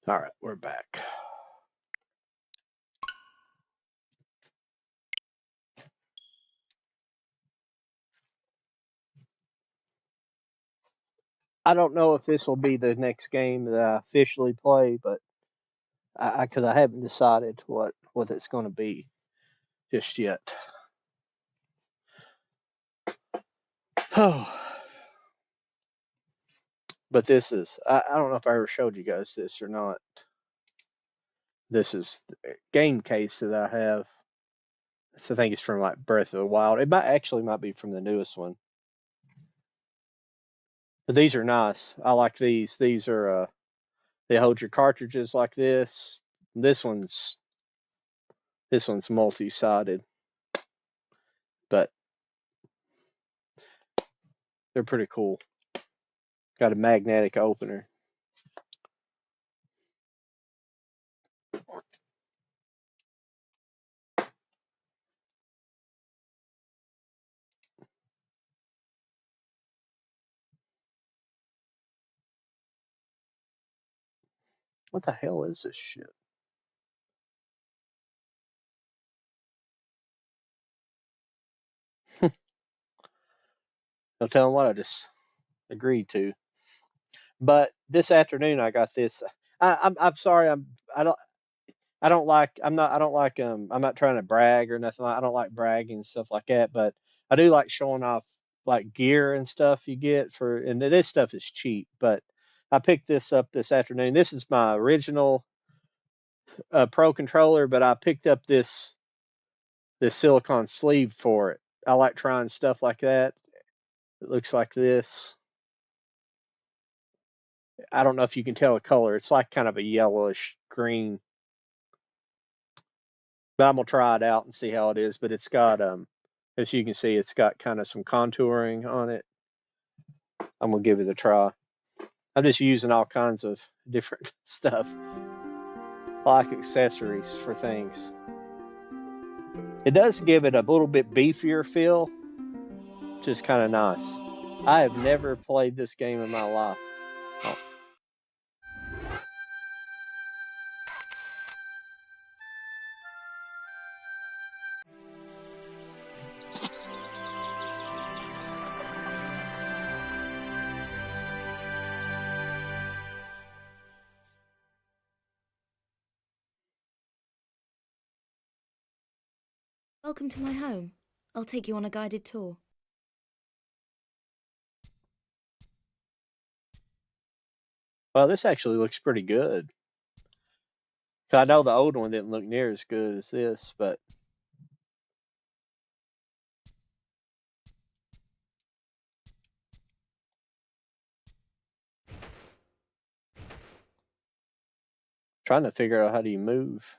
All right, we're back. I don't know if this will be the next game that I officially play, but because I haven't decided what it's going to be just yet. Oh, but this is I don't know if I ever showed you guys this or not. This is the game case that I have. So I think it's from like Breath of the Wild. It might be from the newest one. But these are nice. I like these. These are they hold your cartridges like this. This one's multi-sided, but they're pretty cool. Got a magnetic opener. What the hell is this shit? Don't tell them what I just agreed to. But this afternoon I got this. I'm sorry. I don't like. I don't like. I'm not trying to brag or nothing. I don't like bragging and stuff like that. But I do like showing off like gear and stuff you get for. And this stuff is cheap. But I picked this up this afternoon. This is my original Pro controller, but I picked up this silicone sleeve for it. I like trying stuff like that. It looks like this. I don't know if you can tell the color. It's like kind of a yellowish green. But I'm gonna try it out and see how it is. But it's got as you can see, it's got kind of some contouring on it. I'm gonna give it a try. I'm just using all kinds of different stuff, like accessories for things. It does give it a little bit beefier feel, which is kind of nice. I have never played this game in my life. Oh. Welcome to my home. I'll take you on a guided tour. Well, this actually looks pretty good. I know the old one didn't look near as good as this, but trying to figure out how do you move.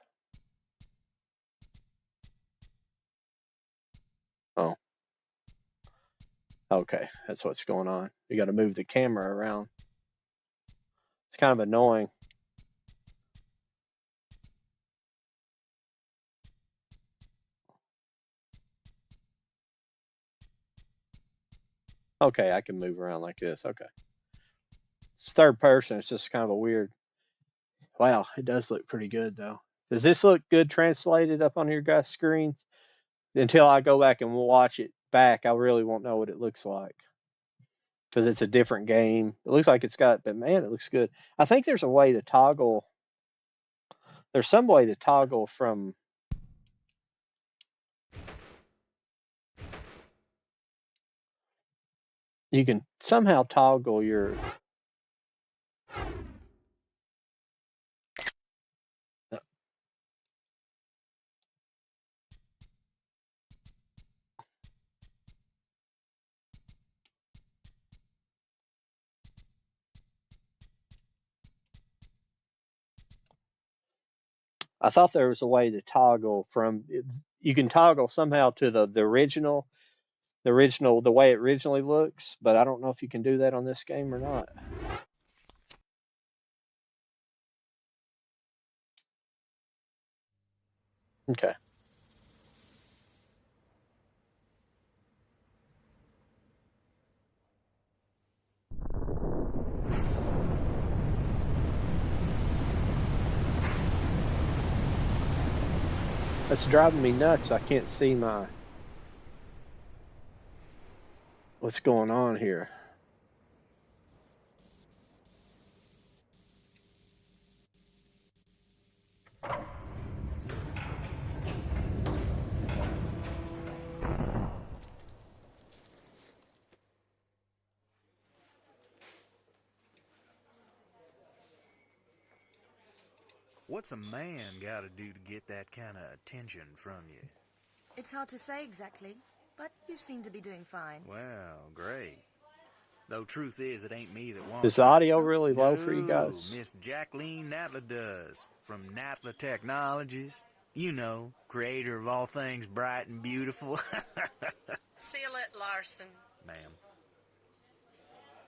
Oh. Okay, that's what's going on. You got to move the camera around. It's kind of annoying. Okay, I can move around like this. Okay. It's third person. It's just kind of a weird. Wow, it does look pretty good though. Does this look good translated up on your guys' screens? Until I go back and watch it back, I really won't know what it looks like. Because it's a different game. It looks like it's got, but man, it looks good. I think there's a way to toggle. There's some way to toggle from. You can somehow toggle your. I thought there was a way to toggle from. You can toggle somehow to the original, the way it originally looks, but I don't know if you can do that on this game or not. Okay. That's driving me nuts. I can't see what's going on here. What's a man got to do to get that kind of attention from you? It's hard to say exactly, but you seem to be doing fine. Well, great. Though truth is, it ain't me that wants Is the audio really low for you No, guys? Miss Jacqueline Natla does, from Natla Technologies. You know, creator of all things bright and beautiful. Seal it, Larson. Ma'am.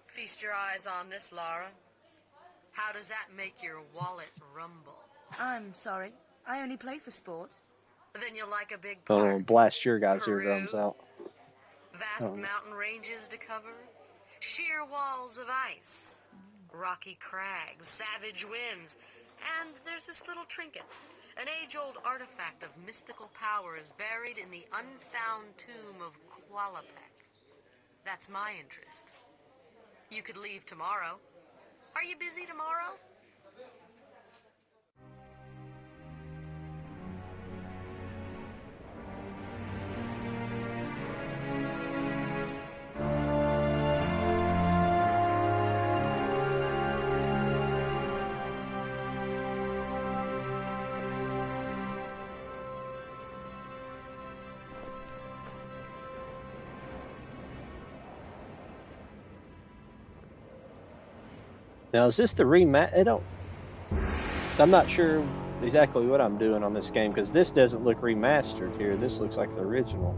Feast your eyes on this, Laura. How does that make your wallet rumble? I'm sorry. I only play for sport. Then you'll like a big I don't park. want to blast your guys' Peru. eardrums out. Vast mountain ranges to cover. Sheer walls of ice. Rocky crags, savage winds. And there's this little trinket. An age-old artifact of mystical power is buried in the unfound tomb of Qualapec. That's my interest. You could leave tomorrow. Are you busy tomorrow? Now, is this the rematch? I'm not sure exactly what I'm doing on this game, because this doesn't look remastered here. This looks like the original.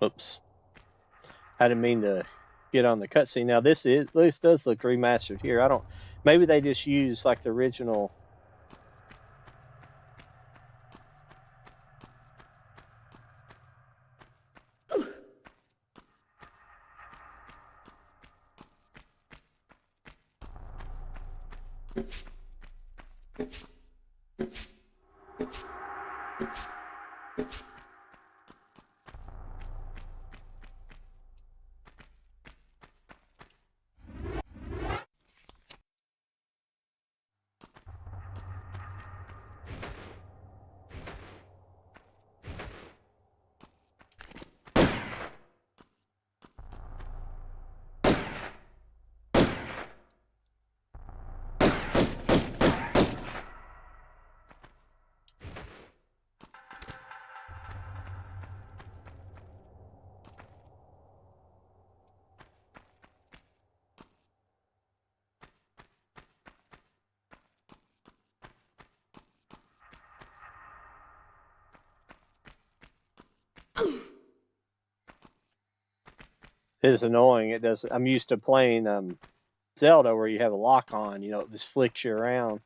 Oops. I didn't mean to get on the cutscene. Now this does look remastered here. I don't. Maybe they just use like the original. It is annoying. It does. I'm used to playing Zelda where you have a lock on. You know, it just flicks you around.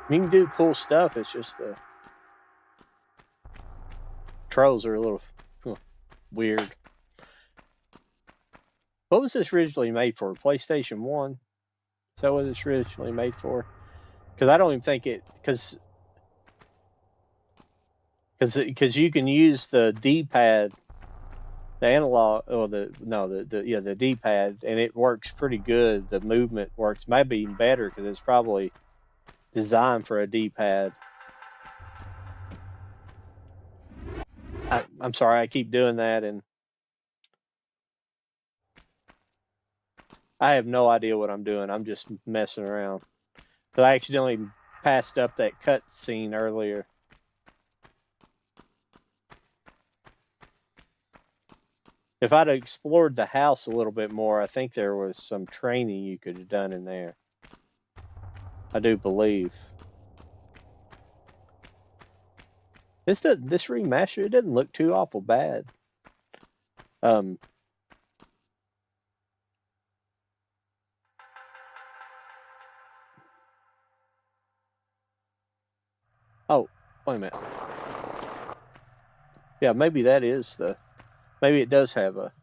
You can do cool stuff. It's just the controls are a little weird. What was this originally made for? PlayStation 1? Is that what it's originally made for? Because I don't even think it... Because you can use the D-pad, the analog, or the D-pad, and it works pretty good. The movement works maybe even better because it's probably designed for a D-pad. I'm sorry, I keep doing that, and I have no idea what I'm doing. I'm just messing around. But I accidentally passed up that cut scene earlier. If I'd have explored the house a little bit more, I think there was some training you could have done in there. I do believe. This remaster, it doesn't look too awful bad. Oh, wait a minute. Yeah, maybe that is the... Maybe it does have a...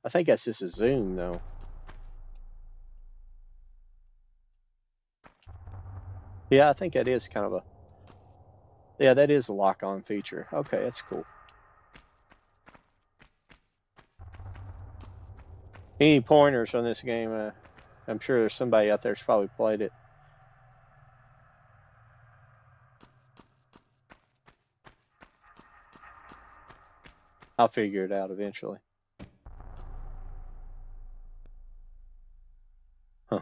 I think that's just a zoom, though. Yeah, I think that is kind of a... Yeah, that is a lock-on feature. Okay, that's cool. Any pointers on this game? I'm sure there's somebody out there who's probably played it. I'll figure it out eventually. Huh.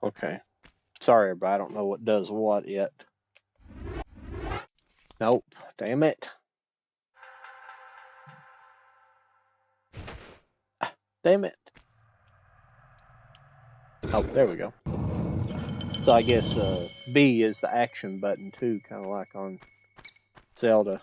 Okay. Sorry, everybody. I don't know what does what yet. Nope. Damn it. Damn it. Oh, there we go. So I guess B is the action button too, kind of like on Zelda.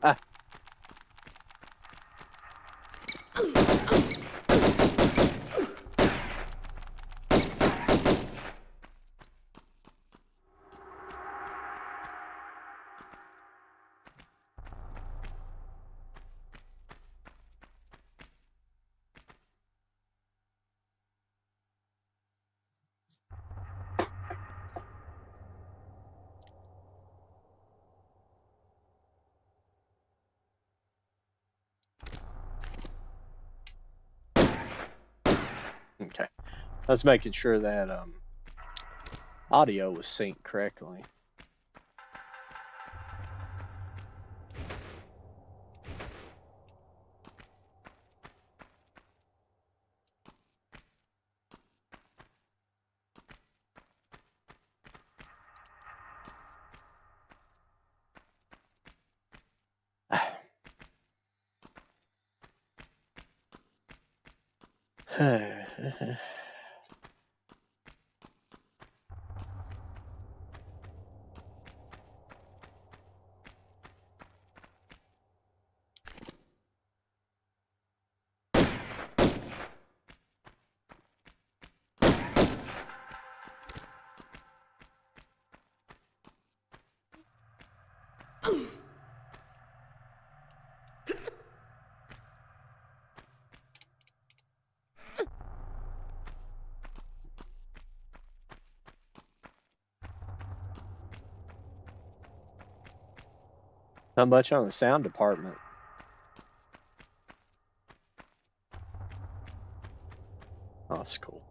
Ah. Okay. Let's making sure that audio was synced correctly. Not much on the sound department. Oh, that's cool.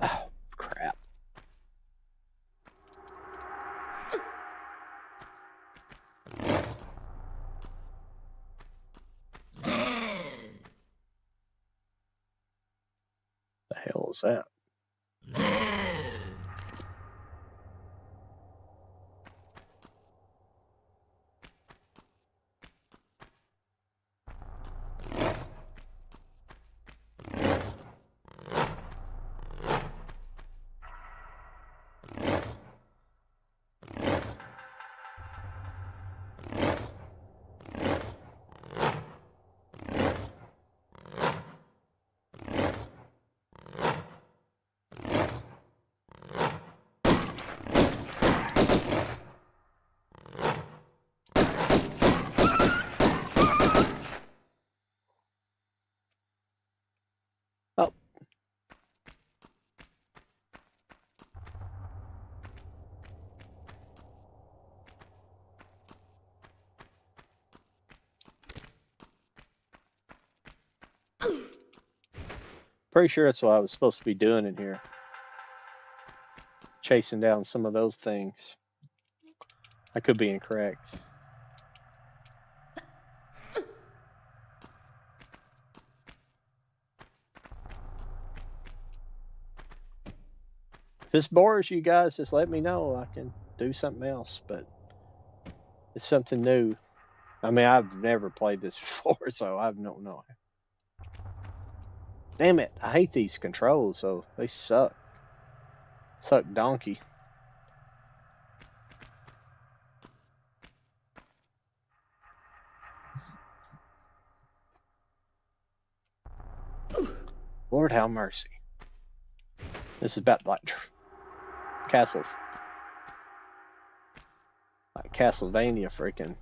Oh, crap. The hell is that? Pretty sure that's what I was supposed to be doing in here. Chasing down some of those things. I could be incorrect. If this bores you guys, just let me know. I can do something else, but it's something new. I mean, I've never played this before, so I don't know. Damn it, I hate these controls, so they suck. Suck donkey. Lord have mercy. This is about like Castlevania freaking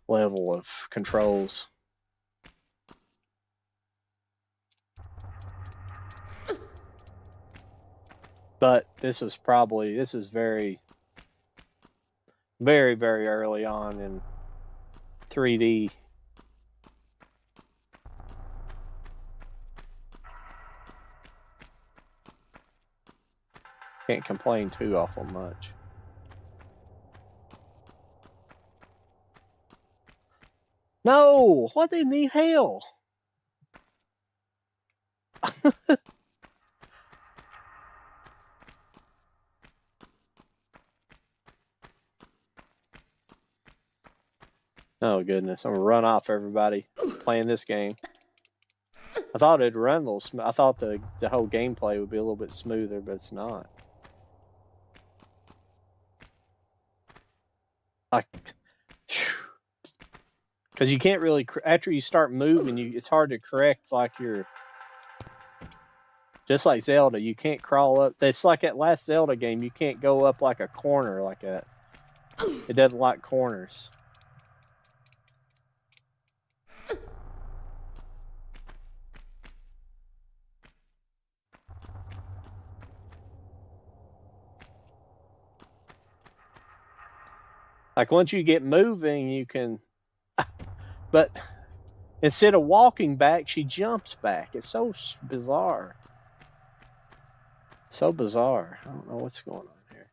level of controls. But this is very, very, very early on in 3D. Can't complain too awful much. No! What in the hell? Oh goodness, I'm gonna run off everybody playing this game. I thought it'd run a little I thought the whole gameplay would be a little bit smoother, but it's not. Because you can't really, after you start moving, it's hard to correct like you're, just like Zelda, you can't crawl up. It's like that last Zelda game, you can't go up like a corner like that. It doesn't like corners. Like once you get moving, you can, but instead of walking back, she jumps back. It's so bizarre. So bizarre. I don't know what's going on here.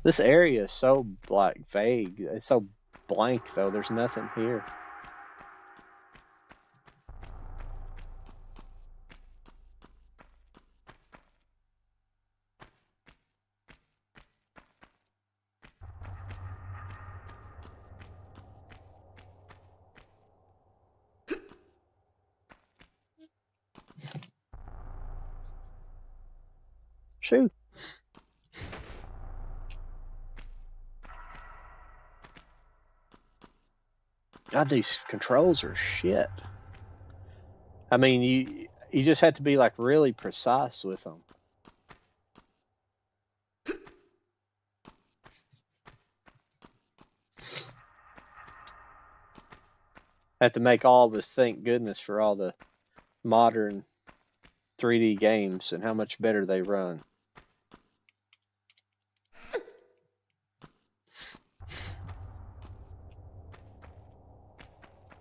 This area is so like vague. It's so blank though. There's nothing here. Shoot. God, these controls are shit. I mean, you just have to be like really precise with them. Have to make all of us thank goodness for all the modern 3D games and how much better they run.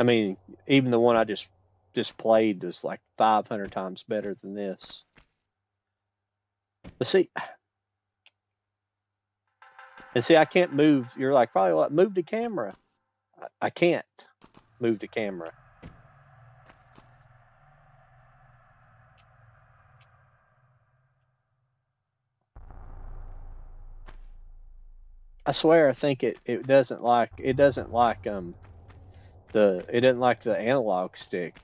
I mean, even the one I just played was like 500 times better than this. But see, I can't move. You're like, probably what? Move the camera. I can't move the camera. I swear, I think it doesn't like the analog stick.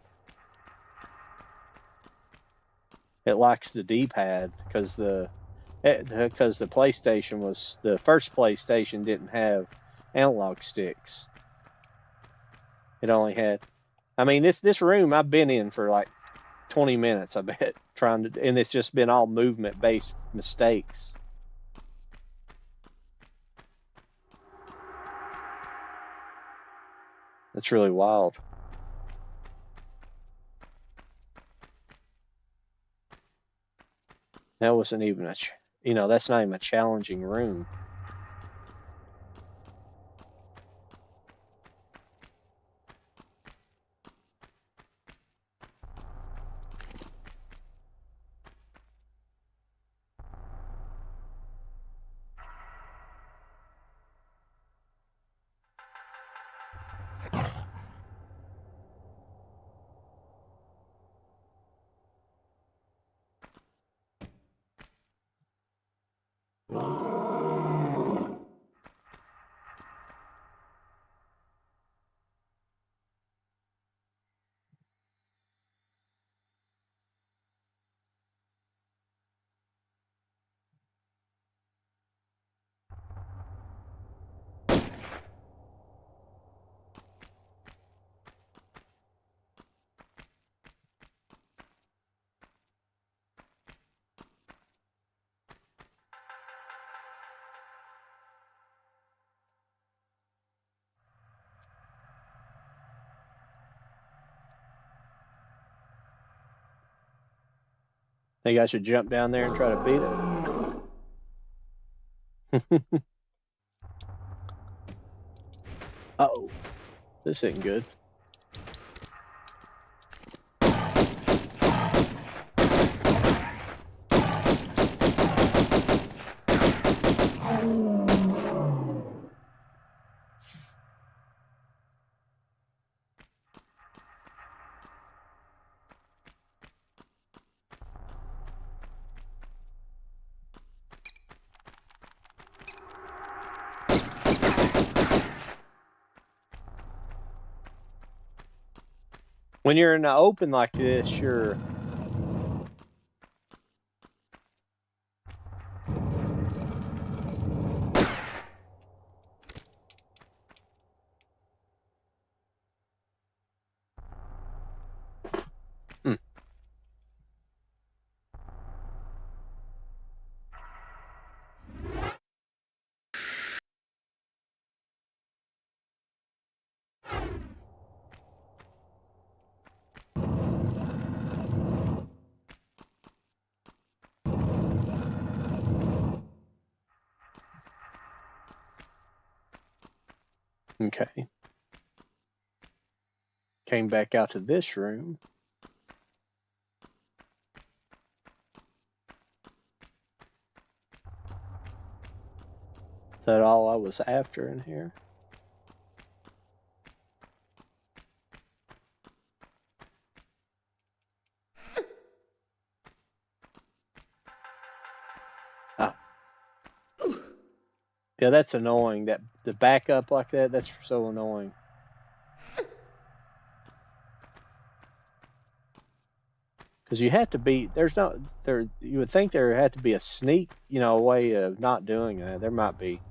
It likes the D-pad because the PlayStation was the first PlayStation didn't have analog sticks. It only had. I mean, this room I've been in for like 20 minutes. I bet and it's just been all movement based mistakes. That's really wild. That wasn't even that's not even a challenging room. Think I should jump down there and try to beat it? Uh-oh. This ain't good. When you're in the open like this, sure. Okay. Came back out to this room. Is that all I was after in here? Ah. Yeah, that's annoying. That the backup like that, that's so annoying. Because you have to be, there's no, there, you would think there had to be a sneak, you know, way of not doing that. There might be.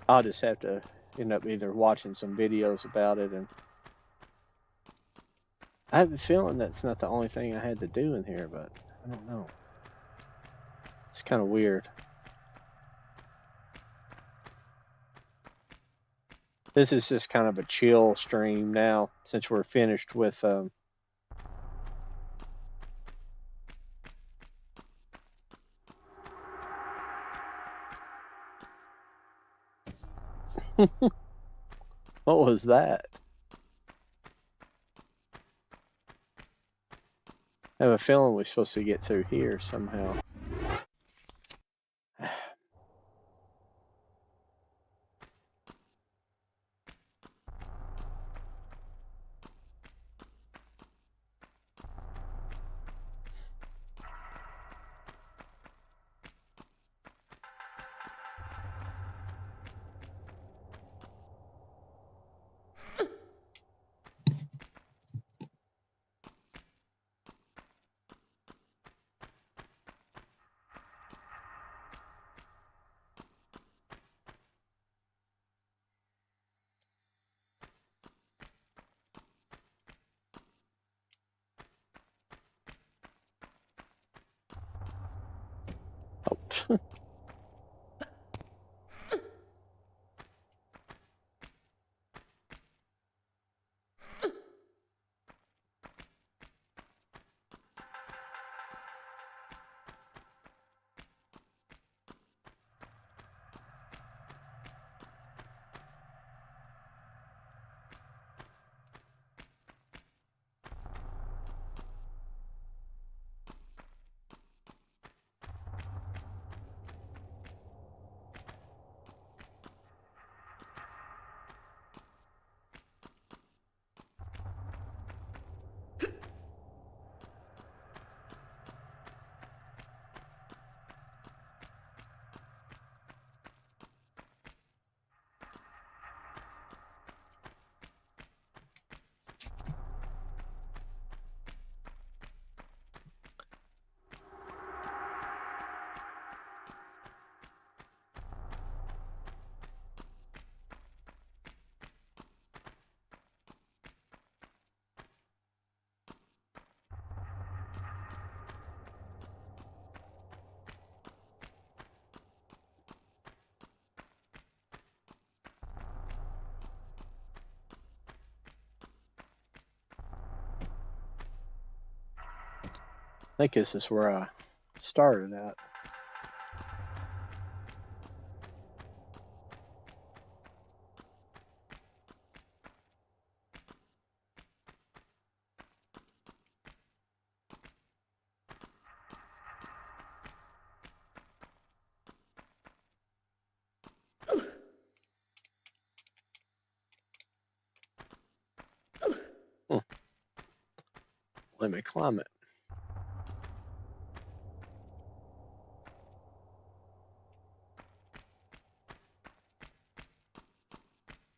I'll just have to end up either watching some videos about it, and I have a feeling that's not the only thing I had to do in here, but I don't know. It's kind of weird. This is just kind of a chill stream now, since we're finished with what was that? I have a feeling we're supposed to get through here somehow. Oh. think this is where I started at. Let me climb it.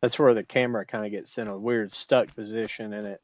That's where the camera kind of gets in a weird stuck position in it.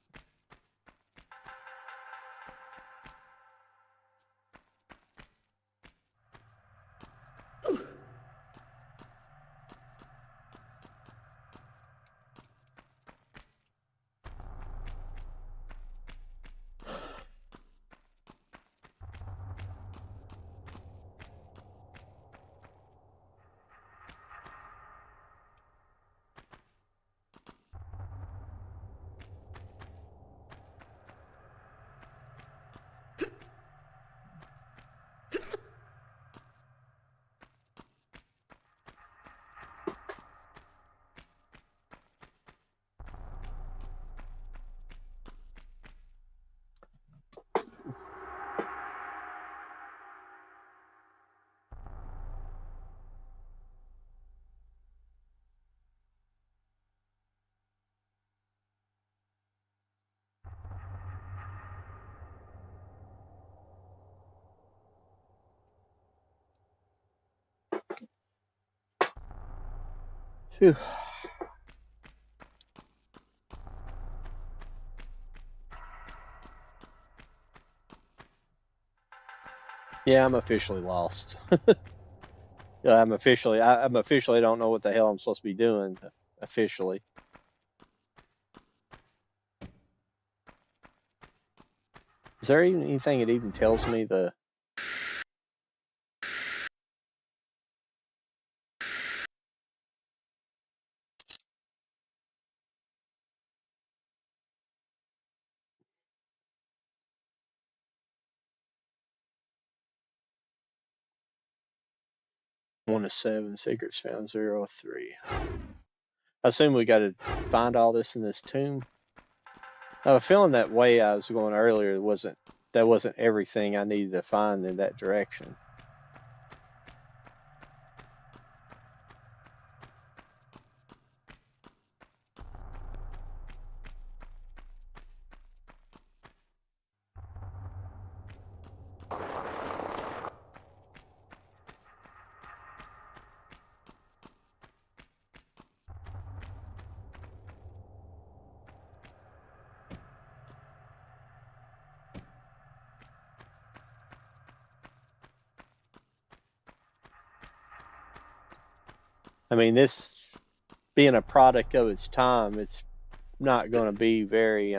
Phew. Yeah, I'm officially lost. Yeah, I'm officially don't know what the hell I'm supposed to be doing officially. Is there even anything it even tells me the? One of 7 secrets found 0-3. I assume we got to find all this in this tomb. I have a feeling that way I was going earlier wasn't everything I needed to find in that direction. I mean, this being a product of its time, it's not going to be very,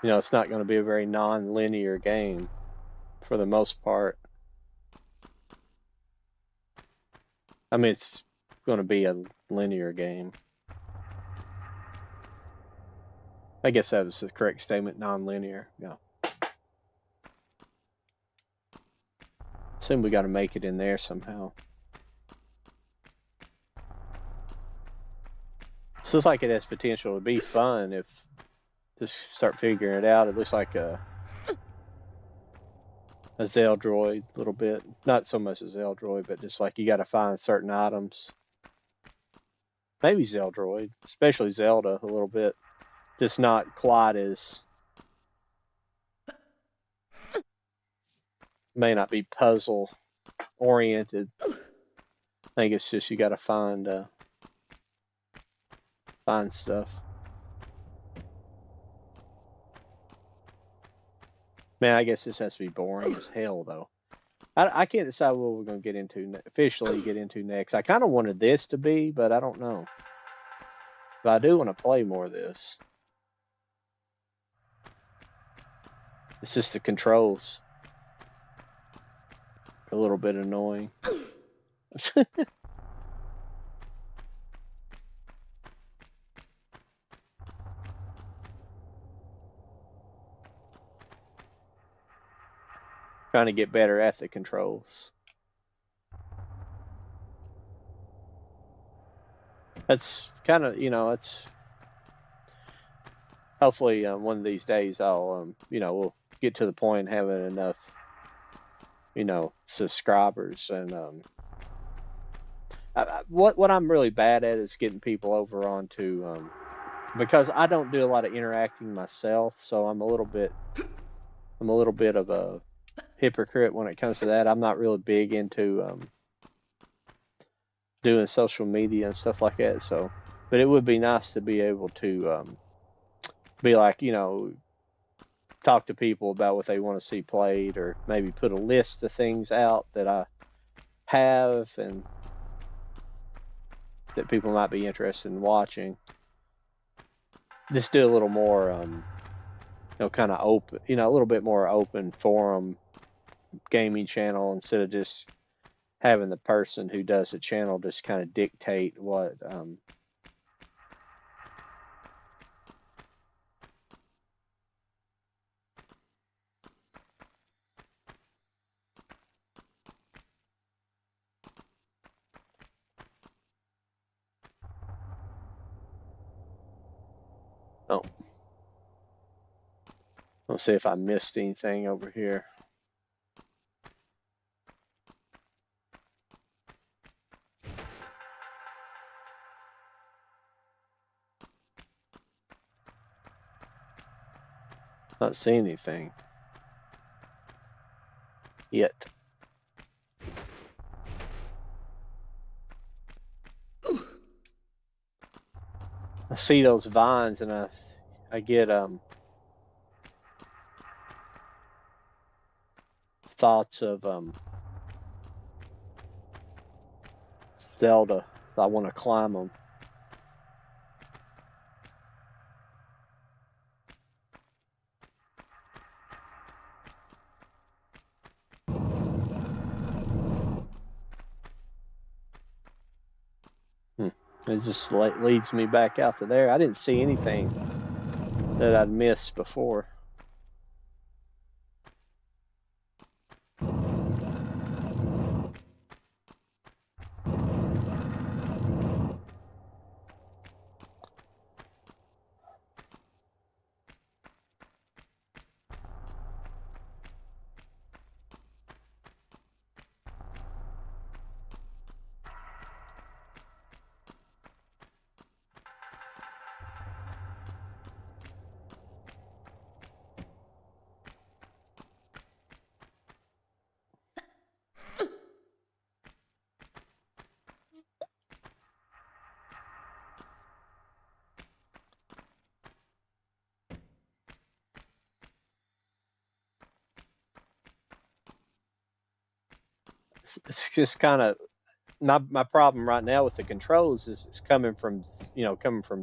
it's not going to be a very non-linear game for the most part. I mean, it's going to be a linear game. I guess that was the correct statement, non-linear. Yeah. Assume we got to make it in there somehow. This looks like it has potential to be fun if just start figuring it out. It looks like a Zeldroid a little bit. Not so much a Zeldroid, but just like you got to find certain items. Maybe Zeldroid, especially Zelda a little bit. Just not quite as... May not be puzzle oriented. I think it's just you got to find stuff. Man, I guess this has to be boring as hell, though. I can't decide what we're going to get into officially get into next. I kind of wanted this to be, but I don't know. But I do want to play more of this. It's just the controls are a little bit annoying. trying to get better at the controls. That's kind of, it's hopefully one of these days I'll, we'll get to the point having enough, subscribers. And what I'm really bad at is getting people over onto, because I don't do a lot of interacting myself, so I'm a little bit of a hypocrite when it comes to that. I'm not really big into doing social media and stuff like that. So, but it would be nice to be able to be like, talk to people about what they want to see played, or maybe put a list of things out that I have and that people might be interested in watching. Just do a little more, kind of open, a little bit more open forum gaming channel, instead of just having the person who does the channel just kind of dictate what oh, let's see if I missed anything over here. Not seeing anything yet. I see those vines and I get thoughts of Zelda. I want to climb them. It just leads me back out to there. I didn't see anything that I'd missed before. It's just kind of my problem right now with the controls is coming from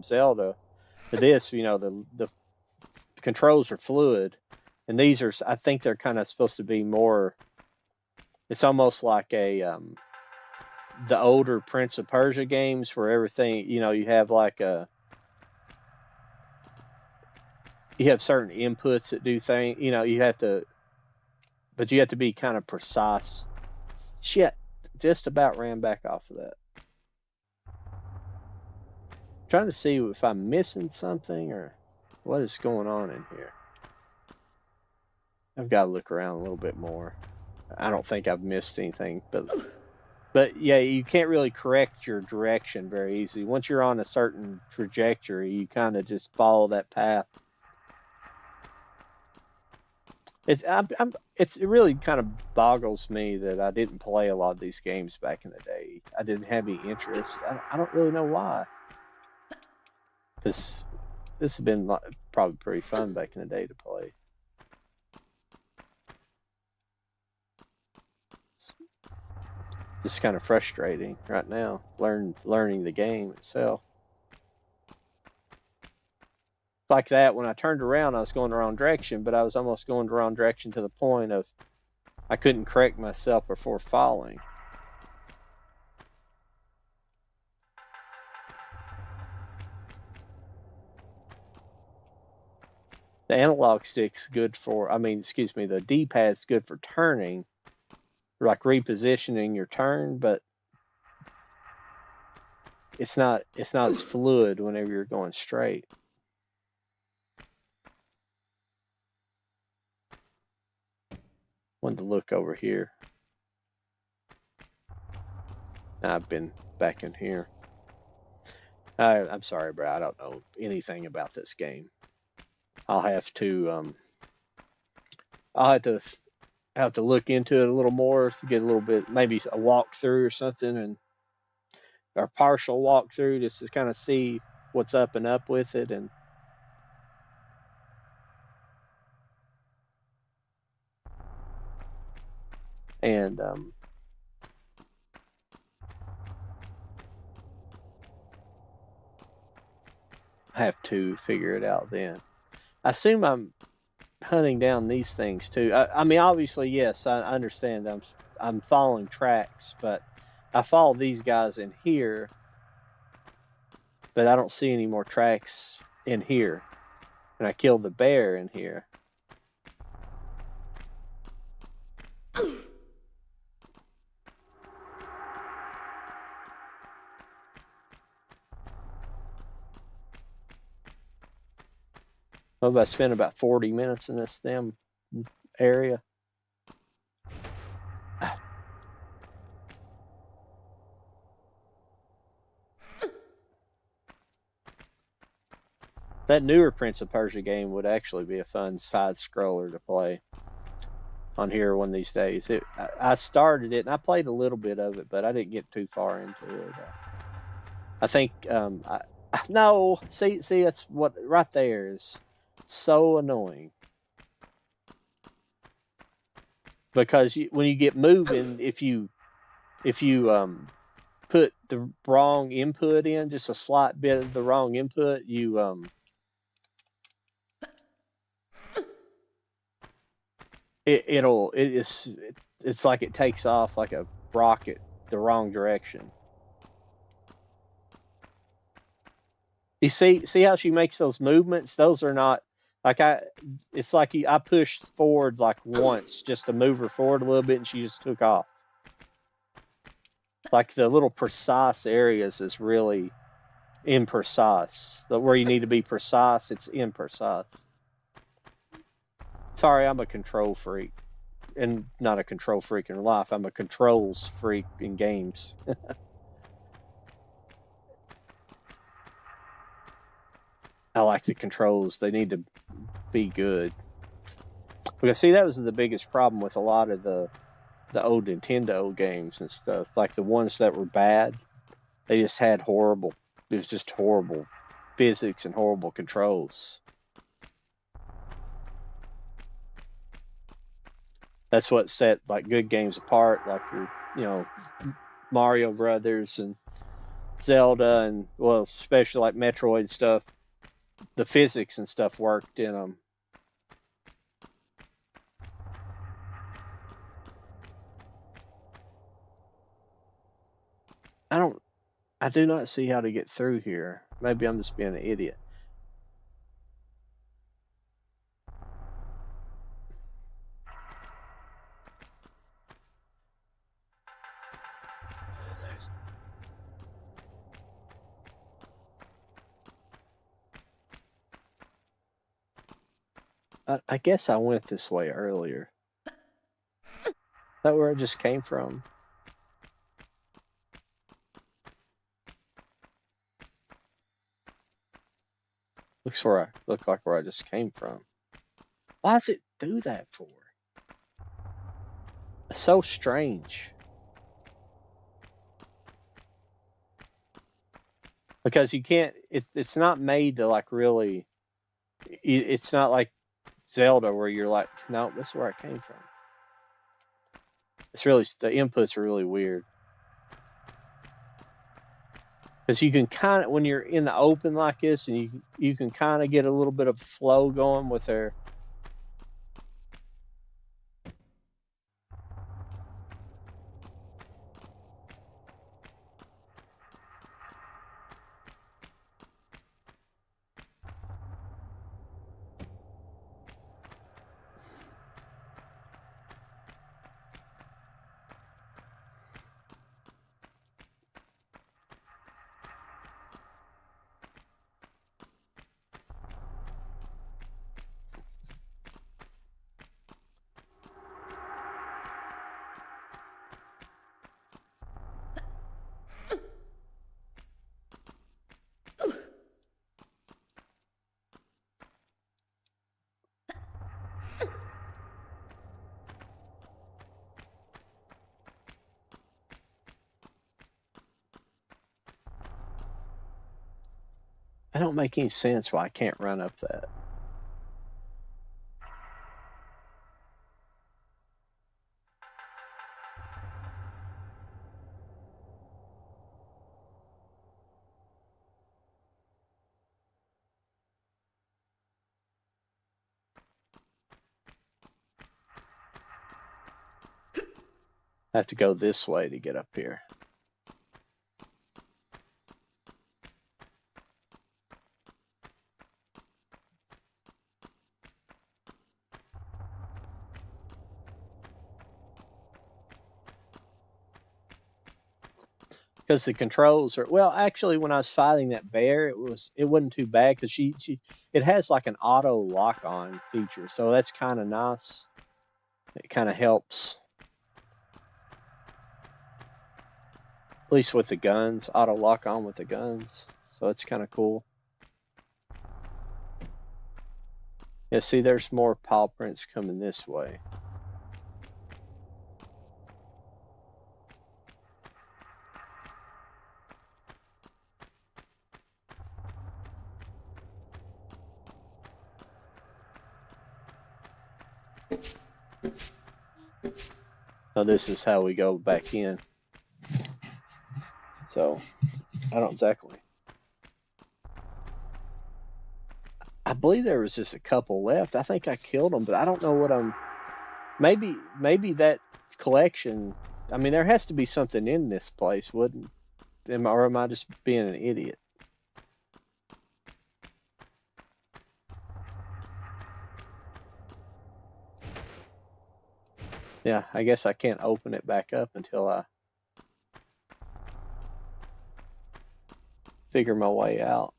Zelda to this. The controls are fluid, and these are, I think they're kind of supposed to be more. It's almost like the older Prince of Persia games where everything, you have like you have certain inputs that do things. You have to, but you have to be kind of precise. Shit, just about ran back off of that. Trying to see if I'm missing something or what is going on in here. I've got to look around a little bit more. I don't think I've missed anything, but yeah, you can't really correct your direction very easily. Once you're on a certain trajectory, you kind of just follow that path. It really kind of boggles me that I didn't play a lot of these games back in the day. I didn't have any interest. I don't really know why. Because this has been probably pretty fun back in the day to play. It's just kind of frustrating right now, learning the game itself. Like that, when I turned around, I was going the wrong direction, but I was almost going the wrong direction to the point of I couldn't correct myself before falling. The analog stick's good for, I mean, excuse me, the D-pad's good for turning, like repositioning your turn, but it's not as fluid whenever you're going straight. Wanted to look over here. I've been back in here. I'm sorry, bro. I don't know anything about this game. I'll have to look into it a little more to get a little bit, maybe a walkthrough or something, or partial walkthrough, just to kind of see what's up and up with it. And have to figure it out then. I assume I'm hunting down these things too. I mean, obviously, yes, I understand I'm following tracks, but I follow these guys in here, but I don't see any more tracks in here. And I killed the bear in here. I spent about 40 minutes in this damn area. That newer Prince of Persia game would actually be a fun side scroller to play on here one of these days. I started it and I played a little bit of it, but I didn't get too far into it. I think no, see that's what right there is so annoying, because when you get moving, if you put the wrong input in, just a slight bit of the wrong input, it's like it takes off like a rocket the wrong direction. You see how she makes those movements? Those are not like it's like I pushed forward like once just to move her forward a little bit, and she just took off. Like the little precise areas is really imprecise. Where you need to be precise, it's imprecise. Sorry, I'm a control freak. And not a control freak in life. I'm a controls freak in games. I like the controls. They need to be good. Because see, that was the biggest problem with a lot of the old Nintendo games and stuff. Like the ones that were bad, they just had horrible. It was just horrible physics and horrible controls. That's what set like good games apart, like your Mario Brothers and Zelda, and well, especially like Metroid stuff. The physics and stuff worked in them. I do not see how to get through here. Maybe I'm just being an idiot. I guess I went this way earlier. Is that where I just came from? Look like where I just came from. Why does it do that for? It's so strange. Because you can't. It's not made to like really. It's not like Zelda where you're like, no, this is where I came from. It's really, the inputs are really weird. Because you can kind of, when you're in the open like this, and you can kind of get a little bit of flow going with her. That don't make any sense why I can't run up that. I have to go this way to get up here. Because the controls are, well, actually when I was fighting that bear, it wasn't too bad because it has like an auto lock on feature, so that's kind of nice. It kind of helps, at least with the guns, auto lock on with the guns, so it's kind of cool. Yeah, see, there's more paw prints coming this way. Now this is how we go back in. So, I don't exactly. I believe there was just a couple left. I think I killed them, but I don't know what I'm... Maybe that collection... I mean, there has to be something in this place, wouldn't... Or am I just being an idiot? Yeah, I guess I can't open it back up until I figure my way out.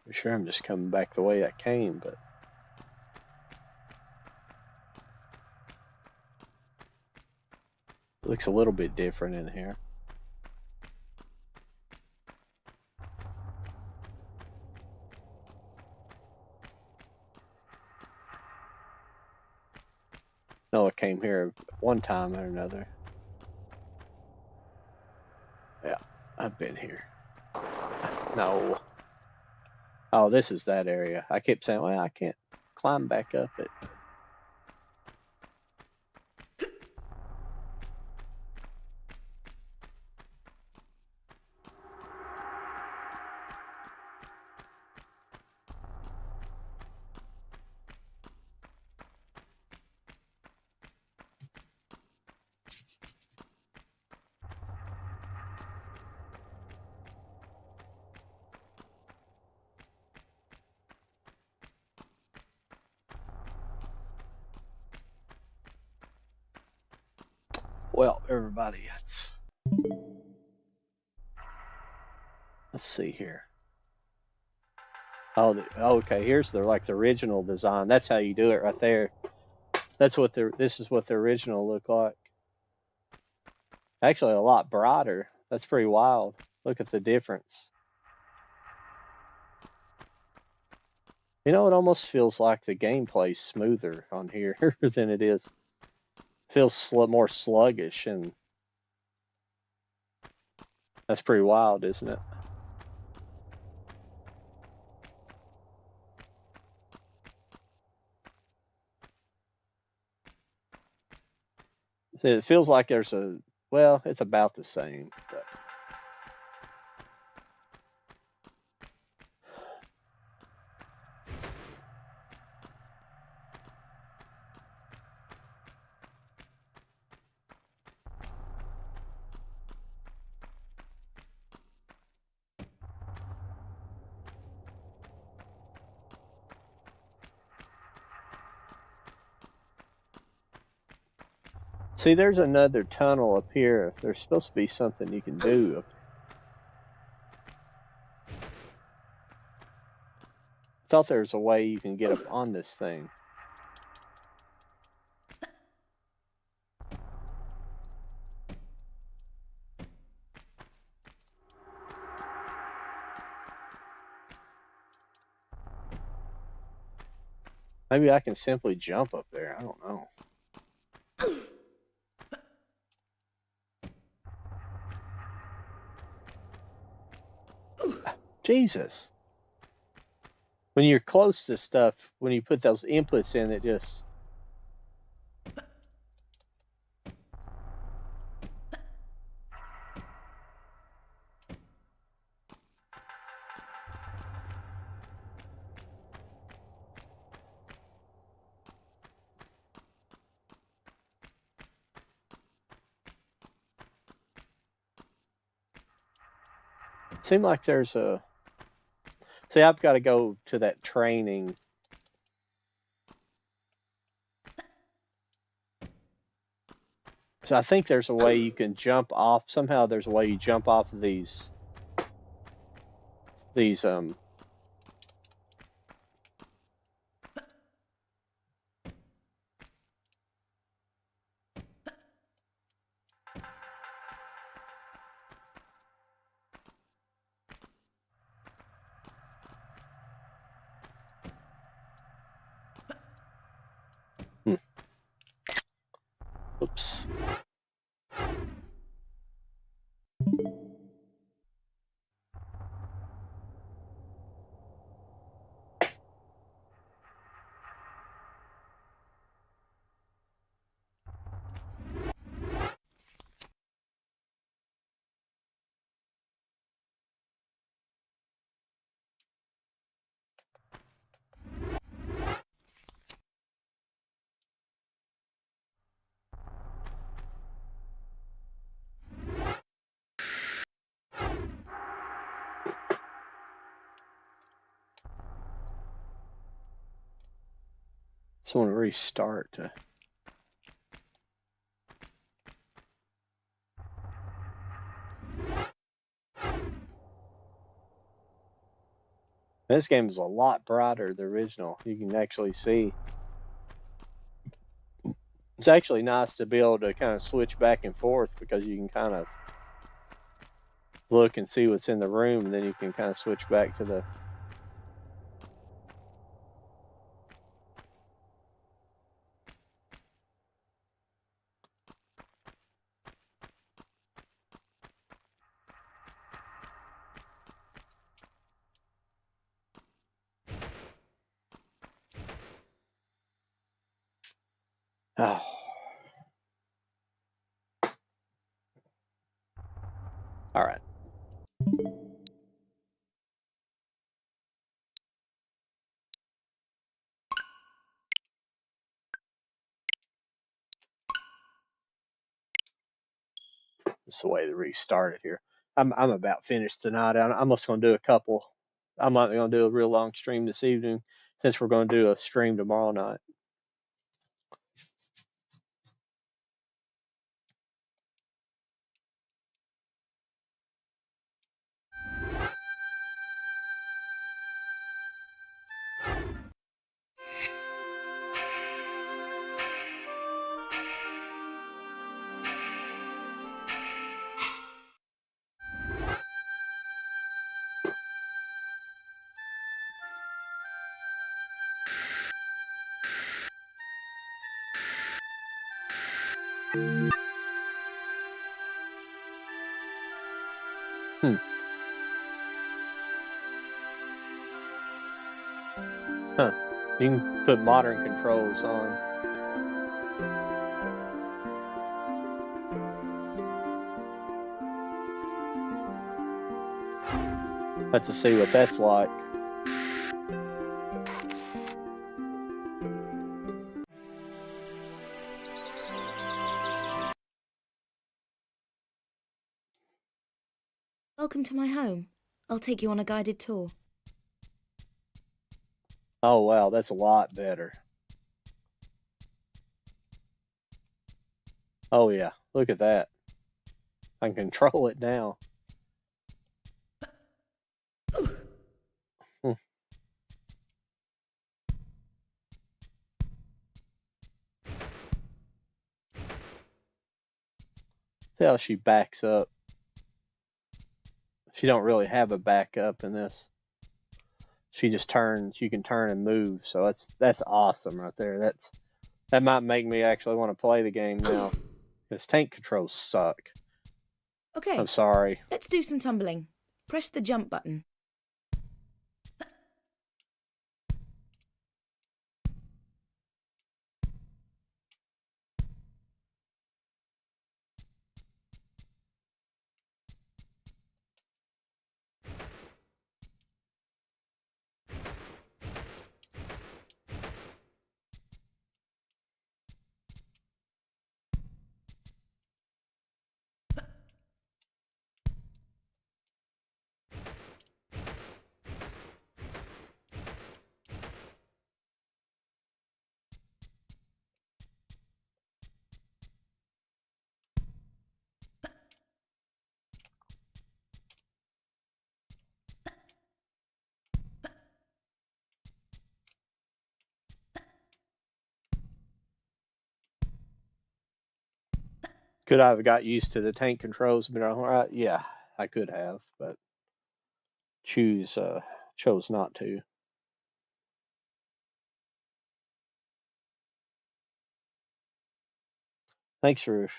I'm sure I'm just coming back the way I came, but... It looks a little bit different in here. No, I came here one time or another. Yeah, I've been here. No. Oh, this is that area. I kept saying, well, I can't climb back up it. Well, everybody, let's see here. Oh, okay. Here's the original design. That's how you do it right there. That's what this is what the original looked like. Actually, a lot brighter. That's pretty wild. Look at the difference. You know, it almost feels like the gameplay's smoother on here than it is. It feels more sluggish, and that's pretty wild, isn't it? It feels like there's well, it's about the same, but See, there's another tunnel up here. There's supposed to be something you can do. I thought there was a way you can get up on this thing. Maybe I can simply jump up there. I don't know. Jesus. When you're close to stuff, when you put those inputs in, it just... Seemed like there's a... See, I've got to go to that training. So I think there's a way you can jump off. Somehow there's a way you jump off of these Oops. Just want to restart. This game is a lot brighter than the original. You can actually see. It's actually nice to be able to kind of switch back and forth because you can kind of look and see what's in the room, and then you can kind of switch back to the... Oh. All right. That's the way to restart it here. I'm about finished tonight. I'm just going to do a couple. I'm not going to do a real long stream this evening since we're going to do a stream tomorrow night. Huh. You can put modern controls on. Let's see what that's like. Welcome to my home. I'll take you on a guided tour. Oh, wow, that's a lot better. Oh yeah, look at that. I can control it now. Hmm. See how she backs up. She don't really have a backup in this. She just turns. You can turn and move. So that's awesome right there. That might make me actually want to play the game now. Because tank controls suck. Okay. I'm sorry. Let's do some tumbling. Press the jump button. Could I have got used to the tank controls? But all right, yeah, I could have, but chose not to. Thanks for a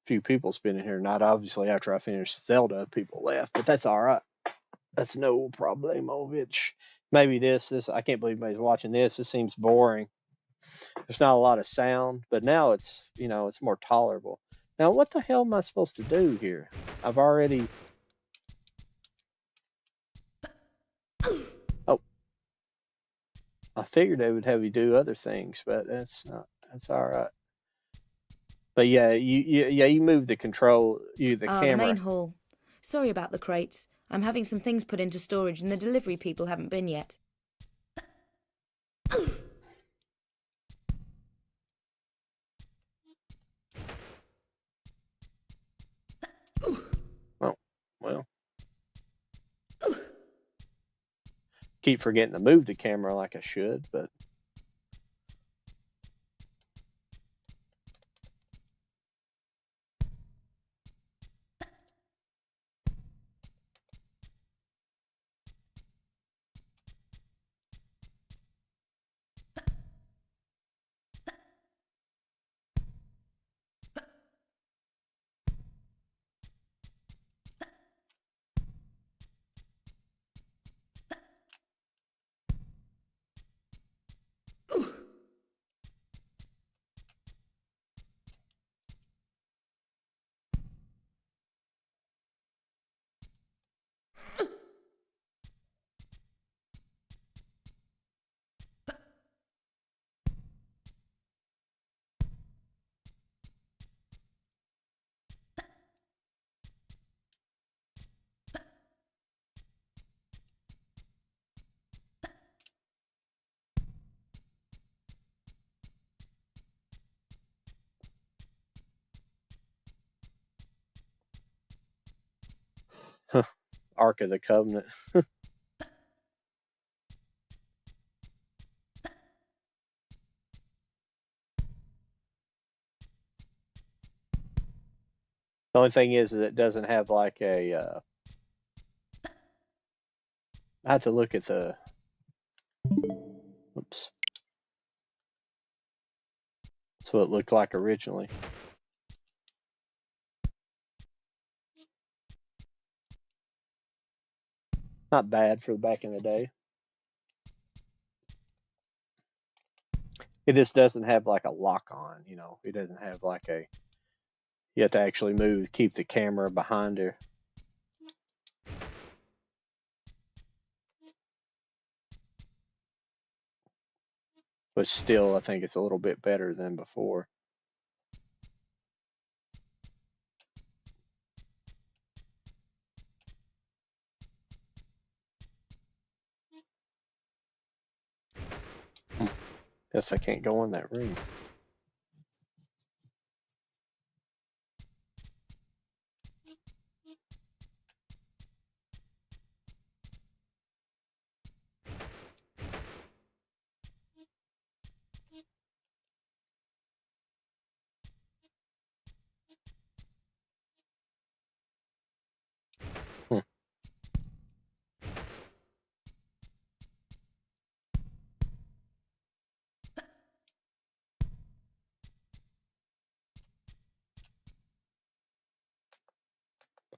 few people spending here tonight. Obviously, after I finished ZELDA, people left, but that's all right. That's no problemovich. Maybe this I can't believe anybody's watching this. This seems boring. There's not a lot of sound, but now it's it's more tolerable. Now, what the hell am I supposed to do here? I've already. Oh, I figured they would have you do other things, but that's not. That's all right. But yeah, you move the control, the The camera. main hall. Sorry about the crates. I'm having some things put into storage and the delivery people haven't been yet. Oh, well. Keep forgetting to move the camera like I should, but Ark of the Covenant. The only thing is it doesn't have like a. I have to look at the. Oops. That's what it looked like originally. Not bad for back in the day. It just doesn't have like a lock on, It doesn't have like a. You have to actually move, keep the camera behind her. But still, I think it's a little bit better than before. Guess I can't go in that room.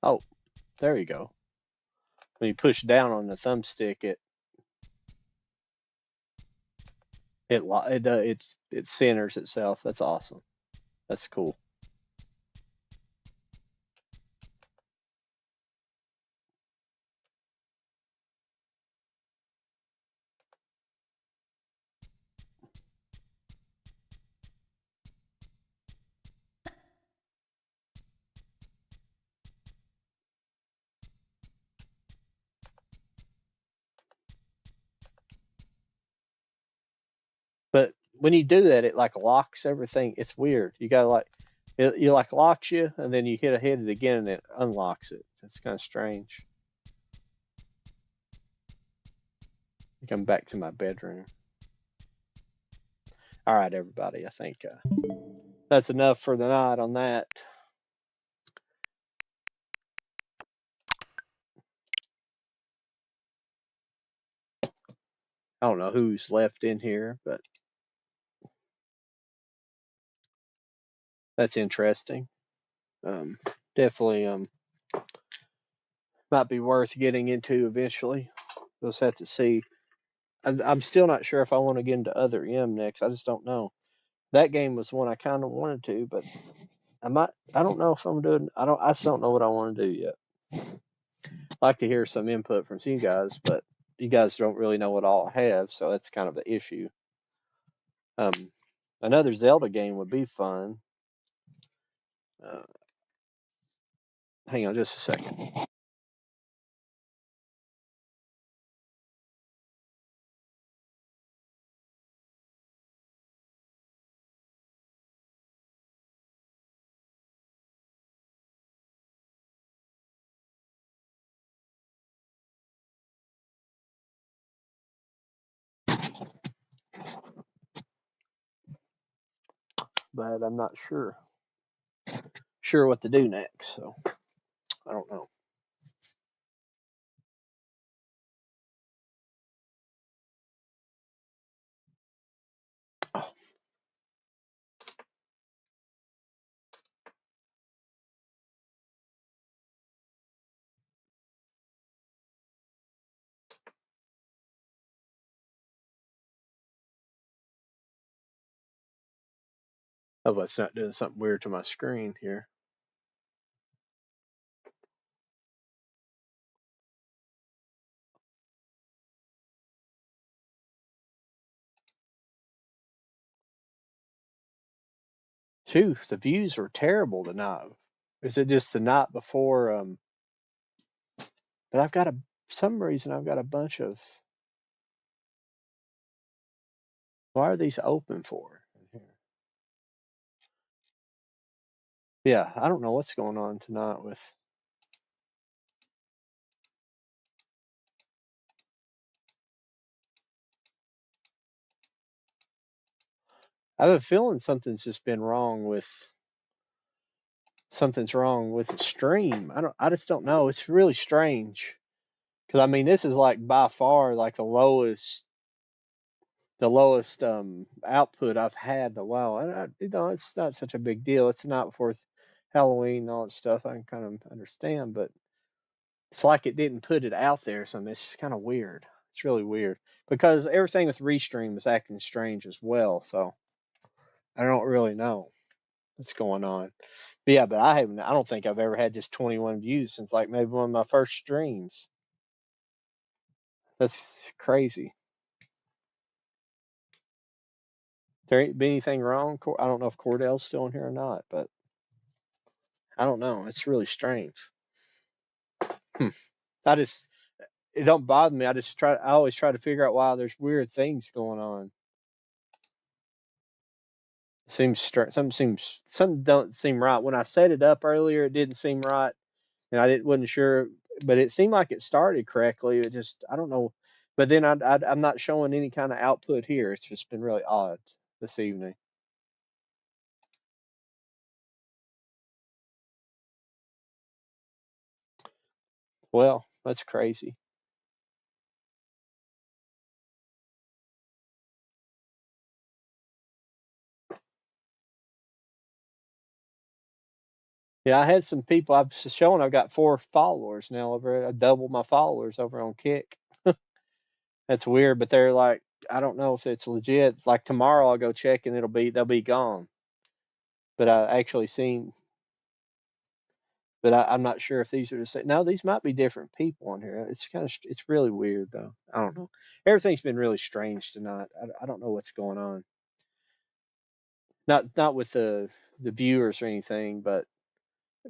Oh, there you go. When you push down on the thumbstick, it centers itself. That's awesome. That's cool. But when you do that, it like locks everything. It's weird. You gotta like it like locks you, and then you hit it again, and it unlocks it. It's kind of strange. I come back to my bedroom. All right, everybody. I think that's enough for the night on that. I don't know who's left in here, but that's interesting. Definitely might be worth getting into eventually. We'll just have to see. I'm still not sure if I want to get into Other M next. I just don't know. That game was one I kind of wanted to, but I don't know if I'm doing. I just don't know what I want to do yet. I'd like to hear some input from you guys, but you guys don't really know what all I have, so that's kind of the issue. Another Zelda game would be fun. Hang on just a second. But I'm not sure what to do next, so I don't know. Hope it's not doing something weird to my screen here. Phew, the views were terrible tonight. Is it just the night before? But I've got some reason I've got a bunch of. Why are these open for? Yeah, I don't know what's going on tonight with. I have a feeling something's wrong with the stream. I just don't know. It's really strange. Cuz I mean, this is like by far like the lowest output I've had in a while. And it's not such a big deal. It's the night before Halloween and all that stuff. I can kind of understand, but it's like it didn't put it out there. So it's kind of weird. It's really weird because everything with Restream is acting strange as well. So I don't really know what's going on. But yeah, but I don't think I've ever had just 21 views since like maybe one of my first streams. That's crazy. There ain't been anything wrong. I don't know if Cordell's still in here or not, but I don't know. It's really strange. It don't bother me. I always try to figure out why there's weird things going on. Some don't seem right. When I set it up earlier, it didn't seem right, and wasn't sure, but it seemed like it started correctly. It just I don't know, but then I'm not showing any kind of output here. It's just been really odd this evening. Well, that's crazy. Yeah, I had some people. I've got 4 followers now. Over I doubled my followers over on Kick. That's weird, but they're like, I don't know if it's legit. Like tomorrow, I'll go check and they'll be gone. But I actually seen, but I'm not sure if these are the same. No, these might be different people on here. It's really weird though. I don't know. Everything's been really strange tonight. I don't know what's going on. Not with the viewers or anything, but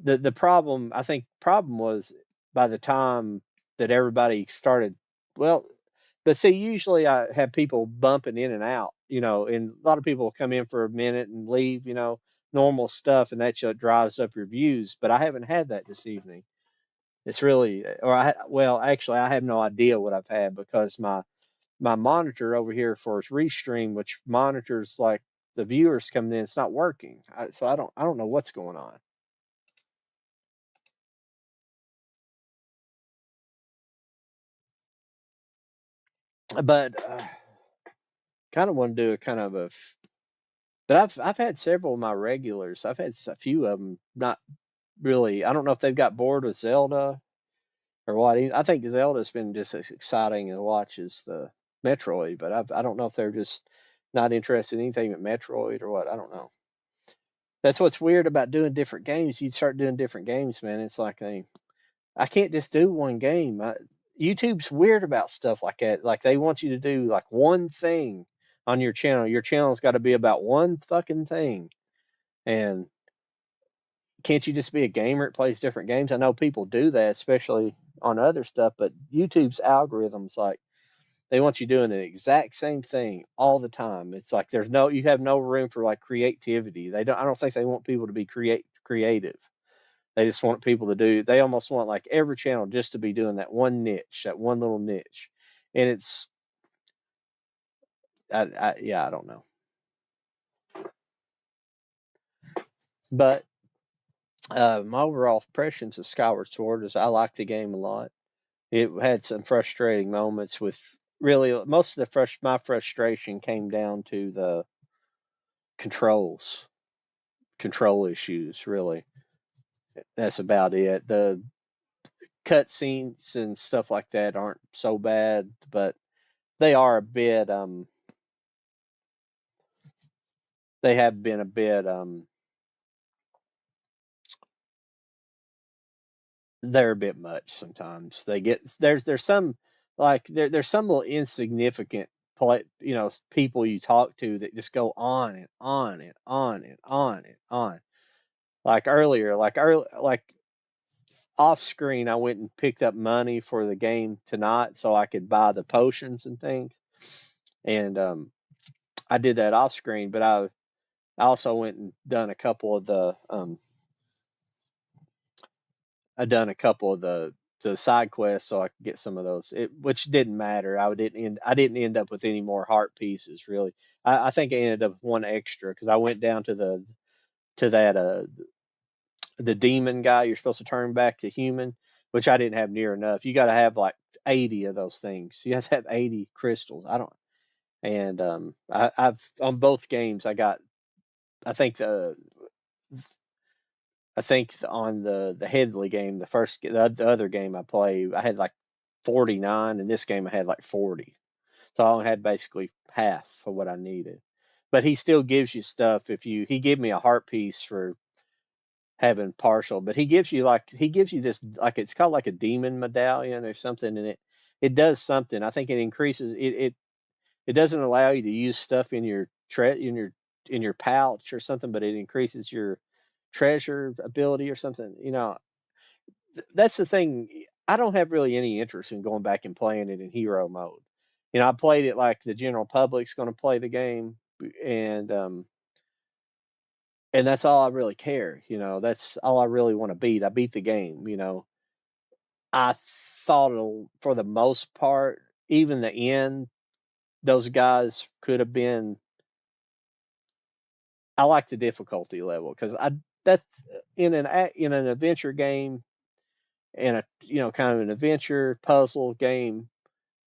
the problem, I think problem was by the time that everybody started, well, but see, usually I have people bumping in and out, and a lot of people come in for a minute and leave, normal stuff, and that drives up your views. But I haven't had that this evening. It's really, well, actually, I have no idea what I've had because my monitor over here for Restream, which monitors like the viewers coming in, it's not working. So I don't know what's going on. But kind of want to do a kind of but I've had several of my regulars. I've had a few of them not really. I don't know if they've got bored with Zelda or what. I think Zelda's been just as exciting to watch as the Metroid, but I don't know if they're just not interested in anything but Metroid or what. I don't know. That's what's weird about doing different games. You start doing different games, man. It's like I can't just do one game. YouTube's weird about stuff like that. Like they want you to do like one thing on your channel. Your channel's got to be about one fucking thing. And can't you just be a gamer that plays different games? I know people do that, especially on other stuff, but YouTube's algorithms, like they want you doing the exact same thing all the time. It's like you have no room for like creativity. I don't think they want people to be creative. They just want people to they almost want like every channel just to be doing that one niche, that one little niche. And it's, yeah, I don't know. But my overall impressions of Skyward Sword is I like the game a lot. It had some frustrating moments with really most of my frustration came down to the control issues, really. That's about it. The cutscenes and stuff like that aren't so bad, but they are a bit they have been a bit they're a bit much sometimes. There's some like there's some little insignificant people you talk to that just go on and on and on and on and on. Like earlier, like off screen, I went and picked up money for the game tonight so I could buy the potions and things, and I did that off screen. But I also went and done a couple of the side quests so I could get some of those, which didn't matter. I didn't end up with any more heart pieces really. I think I ended up with one extra because I went down to the demon guy. You're supposed to turn back to human, which I didn't have near enough. You got to have like 80 of those things. You have to have 80 crystals. I don't. And I've on both games I got. I think the I think on the Headley game, the other game I played, I had like 49, and this game I had like 40. So I only had basically half of what I needed. But he still gives you stuff he gave me a heart piece for having partial, but he gives you this, like it's called like a demon medallion or something, and it does something. I think it increases it doesn't allow you to use stuff in your in your pouch or something, but it increases your treasure ability or something. That's the thing. I don't have really any interest in going back and playing it in hero mode. I played it like the general public's going to play the game, and that's all I really care. That's all I really want to beat. I beat the game. I thought for the most part, even the end, those guys could have been. I like the difficulty level because that's in an adventure game and kind of an adventure puzzle game.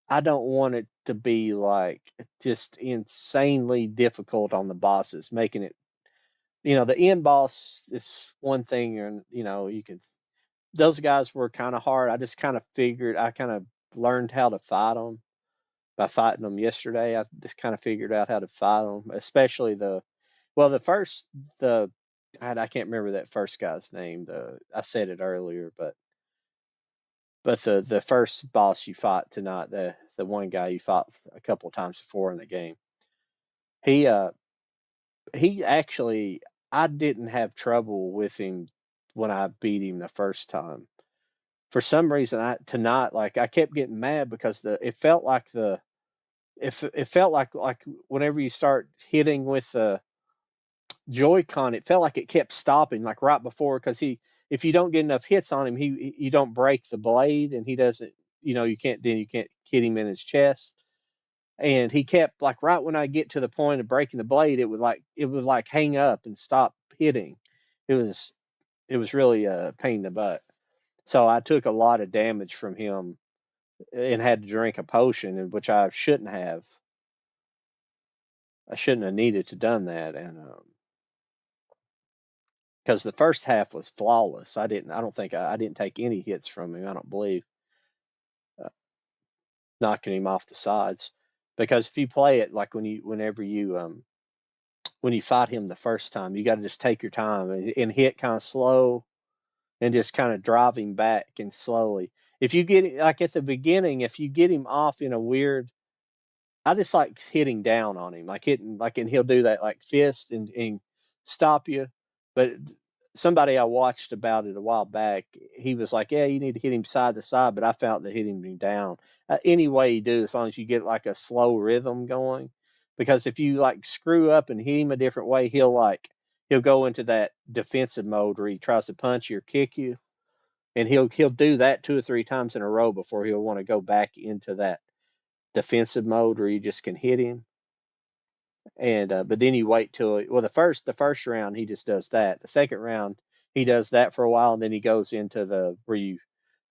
I don't want it to be like just insanely difficult on the bosses, making it the end boss is one thing, and you can. Those guys were kind of hard. I just kind of figured I kind of learned how to fight them by fighting them yesterday. I just kind of figured out how to fight them, especially the first the I can't remember that first guy's name. I said it earlier, but the first boss you fought tonight, the one guy you fought a couple of times before in the game, he he actually I didn't have trouble with him when I beat him the first time. For some reason, tonight, like, I kept getting mad because it felt like it felt like whenever you start hitting with the Joy-Con, it felt like it kept stopping, like right before, because if you don't get enough hits on him, you don't break the blade, and he doesn't, you can't hit him in his chest. And he kept, like, right when I get to the point of breaking the blade, it would hang up and stop hitting. It was really a pain in the butt. So I took a lot of damage from him and had to drink a potion, which I shouldn't have. I shouldn't have needed to done that, and because the first half was flawless. I don't think I didn't take any hits from him. I don't believe, knocking him off the sides. Because if you play it like whenever you when you fight him the first time, you got to just take your time and hit kind of slow and just kind of drive him back and slowly. If you get, like, at the beginning, if you get him off in a weird, I just like hitting down on him, like hitting, like, and he'll do that, like, fist and stop you. But somebody I watched about it a while back, he was like, "Yeah, you need to hit him side to side." But I found that hitting him down, any way you do, as long as you get like a slow rhythm going, because if you like screw up and hit him a different way, he'll go into that defensive mode where he tries to punch you or kick you, and he'll do that 2 or 3 times in a row before he'll want to go back into that defensive mode where you just can hit him. And but then you wait till the first round he just does that. The second round he does that for a while, and then he goes into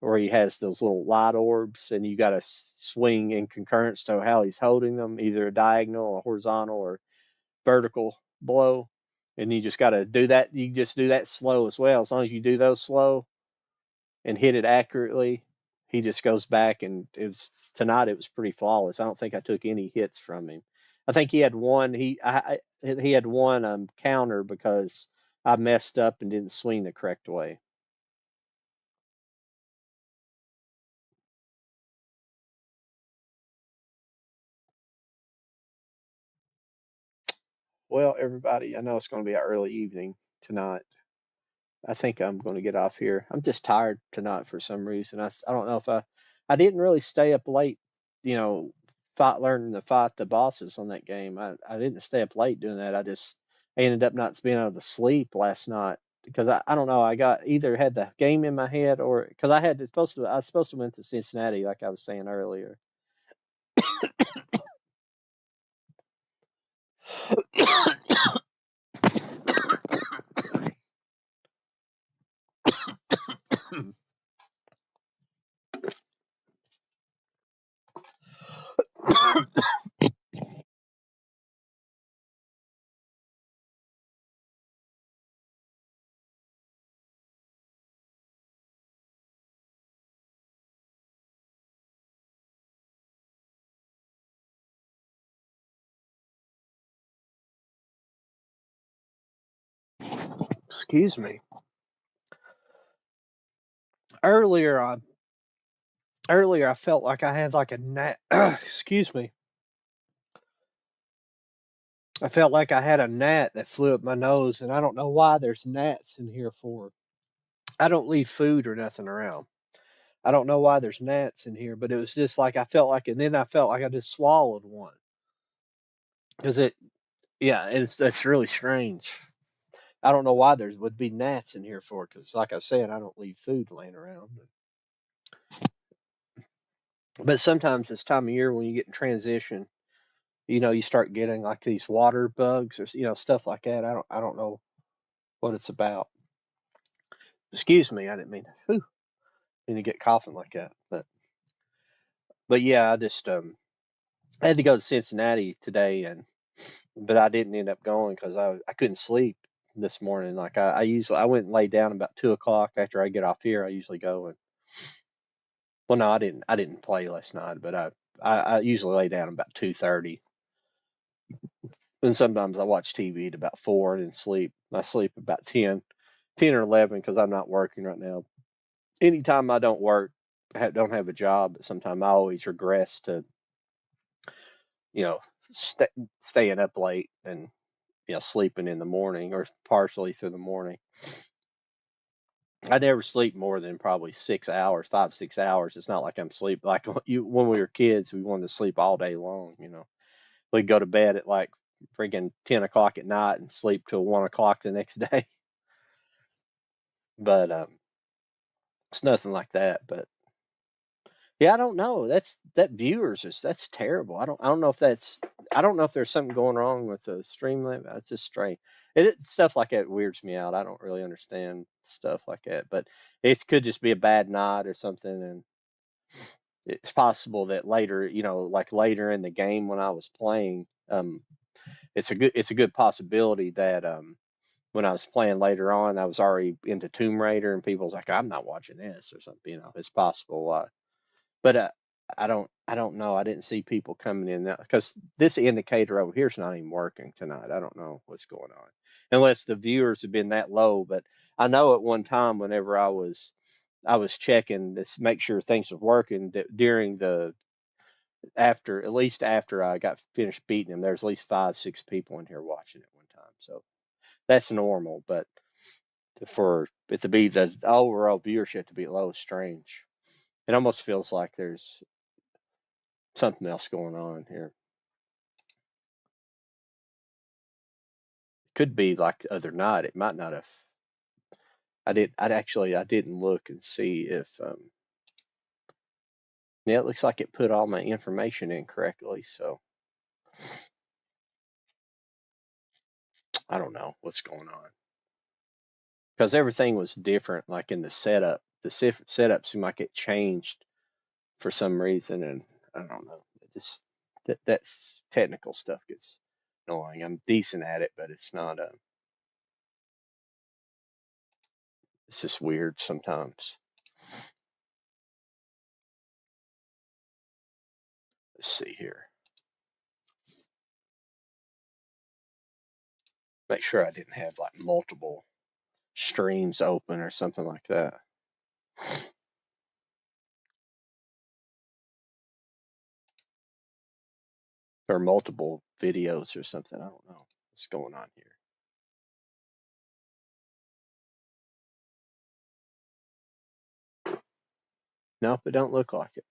where he has those little light orbs, and you got to swing in concurrence to how he's holding them, either a diagonal, a horizontal, or vertical blow. And you just got to do that. You just do that slow as well. As long as you do those slow and hit it accurately, he just goes back, and tonight it was pretty flawless. I don't think I took any hits from him. I think he had one. He had one counter because I messed up and didn't swing the correct way. Well, everybody, I know it's going to be an early evening tonight. I think I'm going to get off here. I'm just tired tonight for some reason. I don't know if I didn't really stay up late, you know, learning to fight the bosses on that game. I didn't stay up late doing that. I ended up not being able to sleep last night because I don't know. I got either had the game in my head, or because I was supposed to went to Cincinnati, like I was saying earlier. Excuse me. Earlier, I earlier I felt like I had like a gnat. Excuse me. I felt like I had a gnat that flew up my nose, and I don't know why there's gnats in here for. I don't leave food or nothing around. I don't know why there's gnats in here, but it was just like I felt like, and then I felt like I just swallowed one. Because yeah, that's really strange. I don't know why there would be gnats in here for, because like I said, I don't leave food laying around. But sometimes this time of year when you get in transition, you start getting like these water bugs or stuff like that. I don't know what it's about. Excuse me, I didn't mean to get coughing like that. But yeah, I just I had to go to Cincinnati today, but I didn't end up going because I couldn't sleep. this morning. Like I went and laid down about 2:00 after I get off here. I usually go and well, no, I didn't play last night, but I usually lay down about 2:30. And sometimes I watch TV at about 4 and then sleep. I sleep about 10 or 11 because I'm not working right now. Anytime I don't work, don't have a job, sometimes I always regress to, you know, staying up late and, sleeping in the morning or partially through the morning. I never sleep more than probably 6 hours, 5, 6 hours. It's not like I'm sleep like when we were kids, we wanted to sleep all day long, We'd go to bed at like freaking 10:00 at night and sleep till 1:00 the next day. But it's nothing like that. But yeah, I don't know. That's terrible. I don't know if there's something going wrong with the Streamlabs. It's just strange. Stuff like that weirds me out. I don't really understand stuff like that. But it could just be a bad night or something, and it's possible that later, like later in the game when I was playing, it's a good possibility that when I was playing later on, I was already into Tomb Raider, and people's like, I'm not watching this or something. It's possible. But I don't know. I didn't see people coming in because this indicator over here is not even working tonight. I don't know what's going on, unless the viewers have been that low. But I know at one time, whenever I was checking to make sure things were working, that during at least after I got finished beating him, there's at least 5, 6 people in here watching at one time. So that's normal. But for it to be the overall viewership to be low is strange. It almost feels like there's something else going on here. Could be like the other night. It might not have. I didn't look and see if. Yeah, it looks like it put all my information in correctly. So I don't know what's going on because everything was different. Like in the setup, the setup seemed like it changed for some reason, and I don't know. That's technical stuff gets annoying. I'm decent at it, but it's not. It's just weird sometimes. Let's see here. Make sure I didn't have like multiple streams open or something like that. Or multiple videos or something. I don't know what's going on here. Nope, it don't look like it.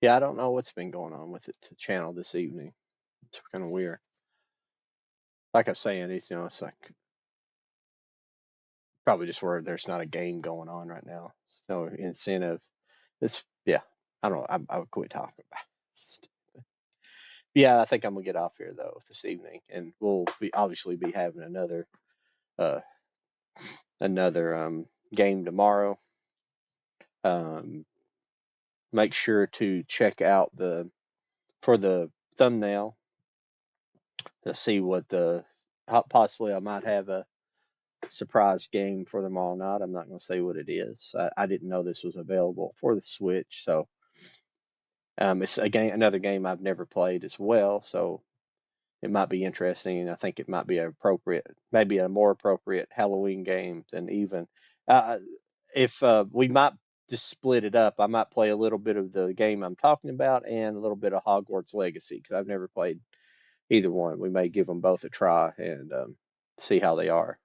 Yeah, I don't know what's been going on with the channel this evening. It's kind of weird. Like I was saying, it's like probably just where there's not a game going on right now. No incentive. I don't know. I would quit talking about it. Yeah, I think I'm gonna get off here though this evening, and we'll obviously be having another game tomorrow. Make sure to check out for the thumbnail to see what possibly I might have a surprise game for them all night. I'm not going to say what it is. I didn't know this was available for the Switch, so it's another game I've never played as well. So it might be interesting, and I think it might be maybe a more appropriate Halloween game than even if we might just split it up. I might play a little bit of the game I'm talking about and a little bit of Hogwarts Legacy because I've never played either one. We may give them both a try and see how they are.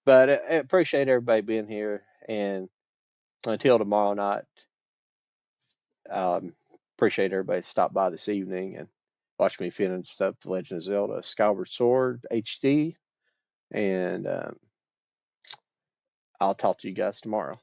But I appreciate everybody being here, and until tomorrow night, appreciate everybody stop by this evening and watch me finish up The Legend of Zelda Skyward Sword HD, and I'll talk to you guys tomorrow.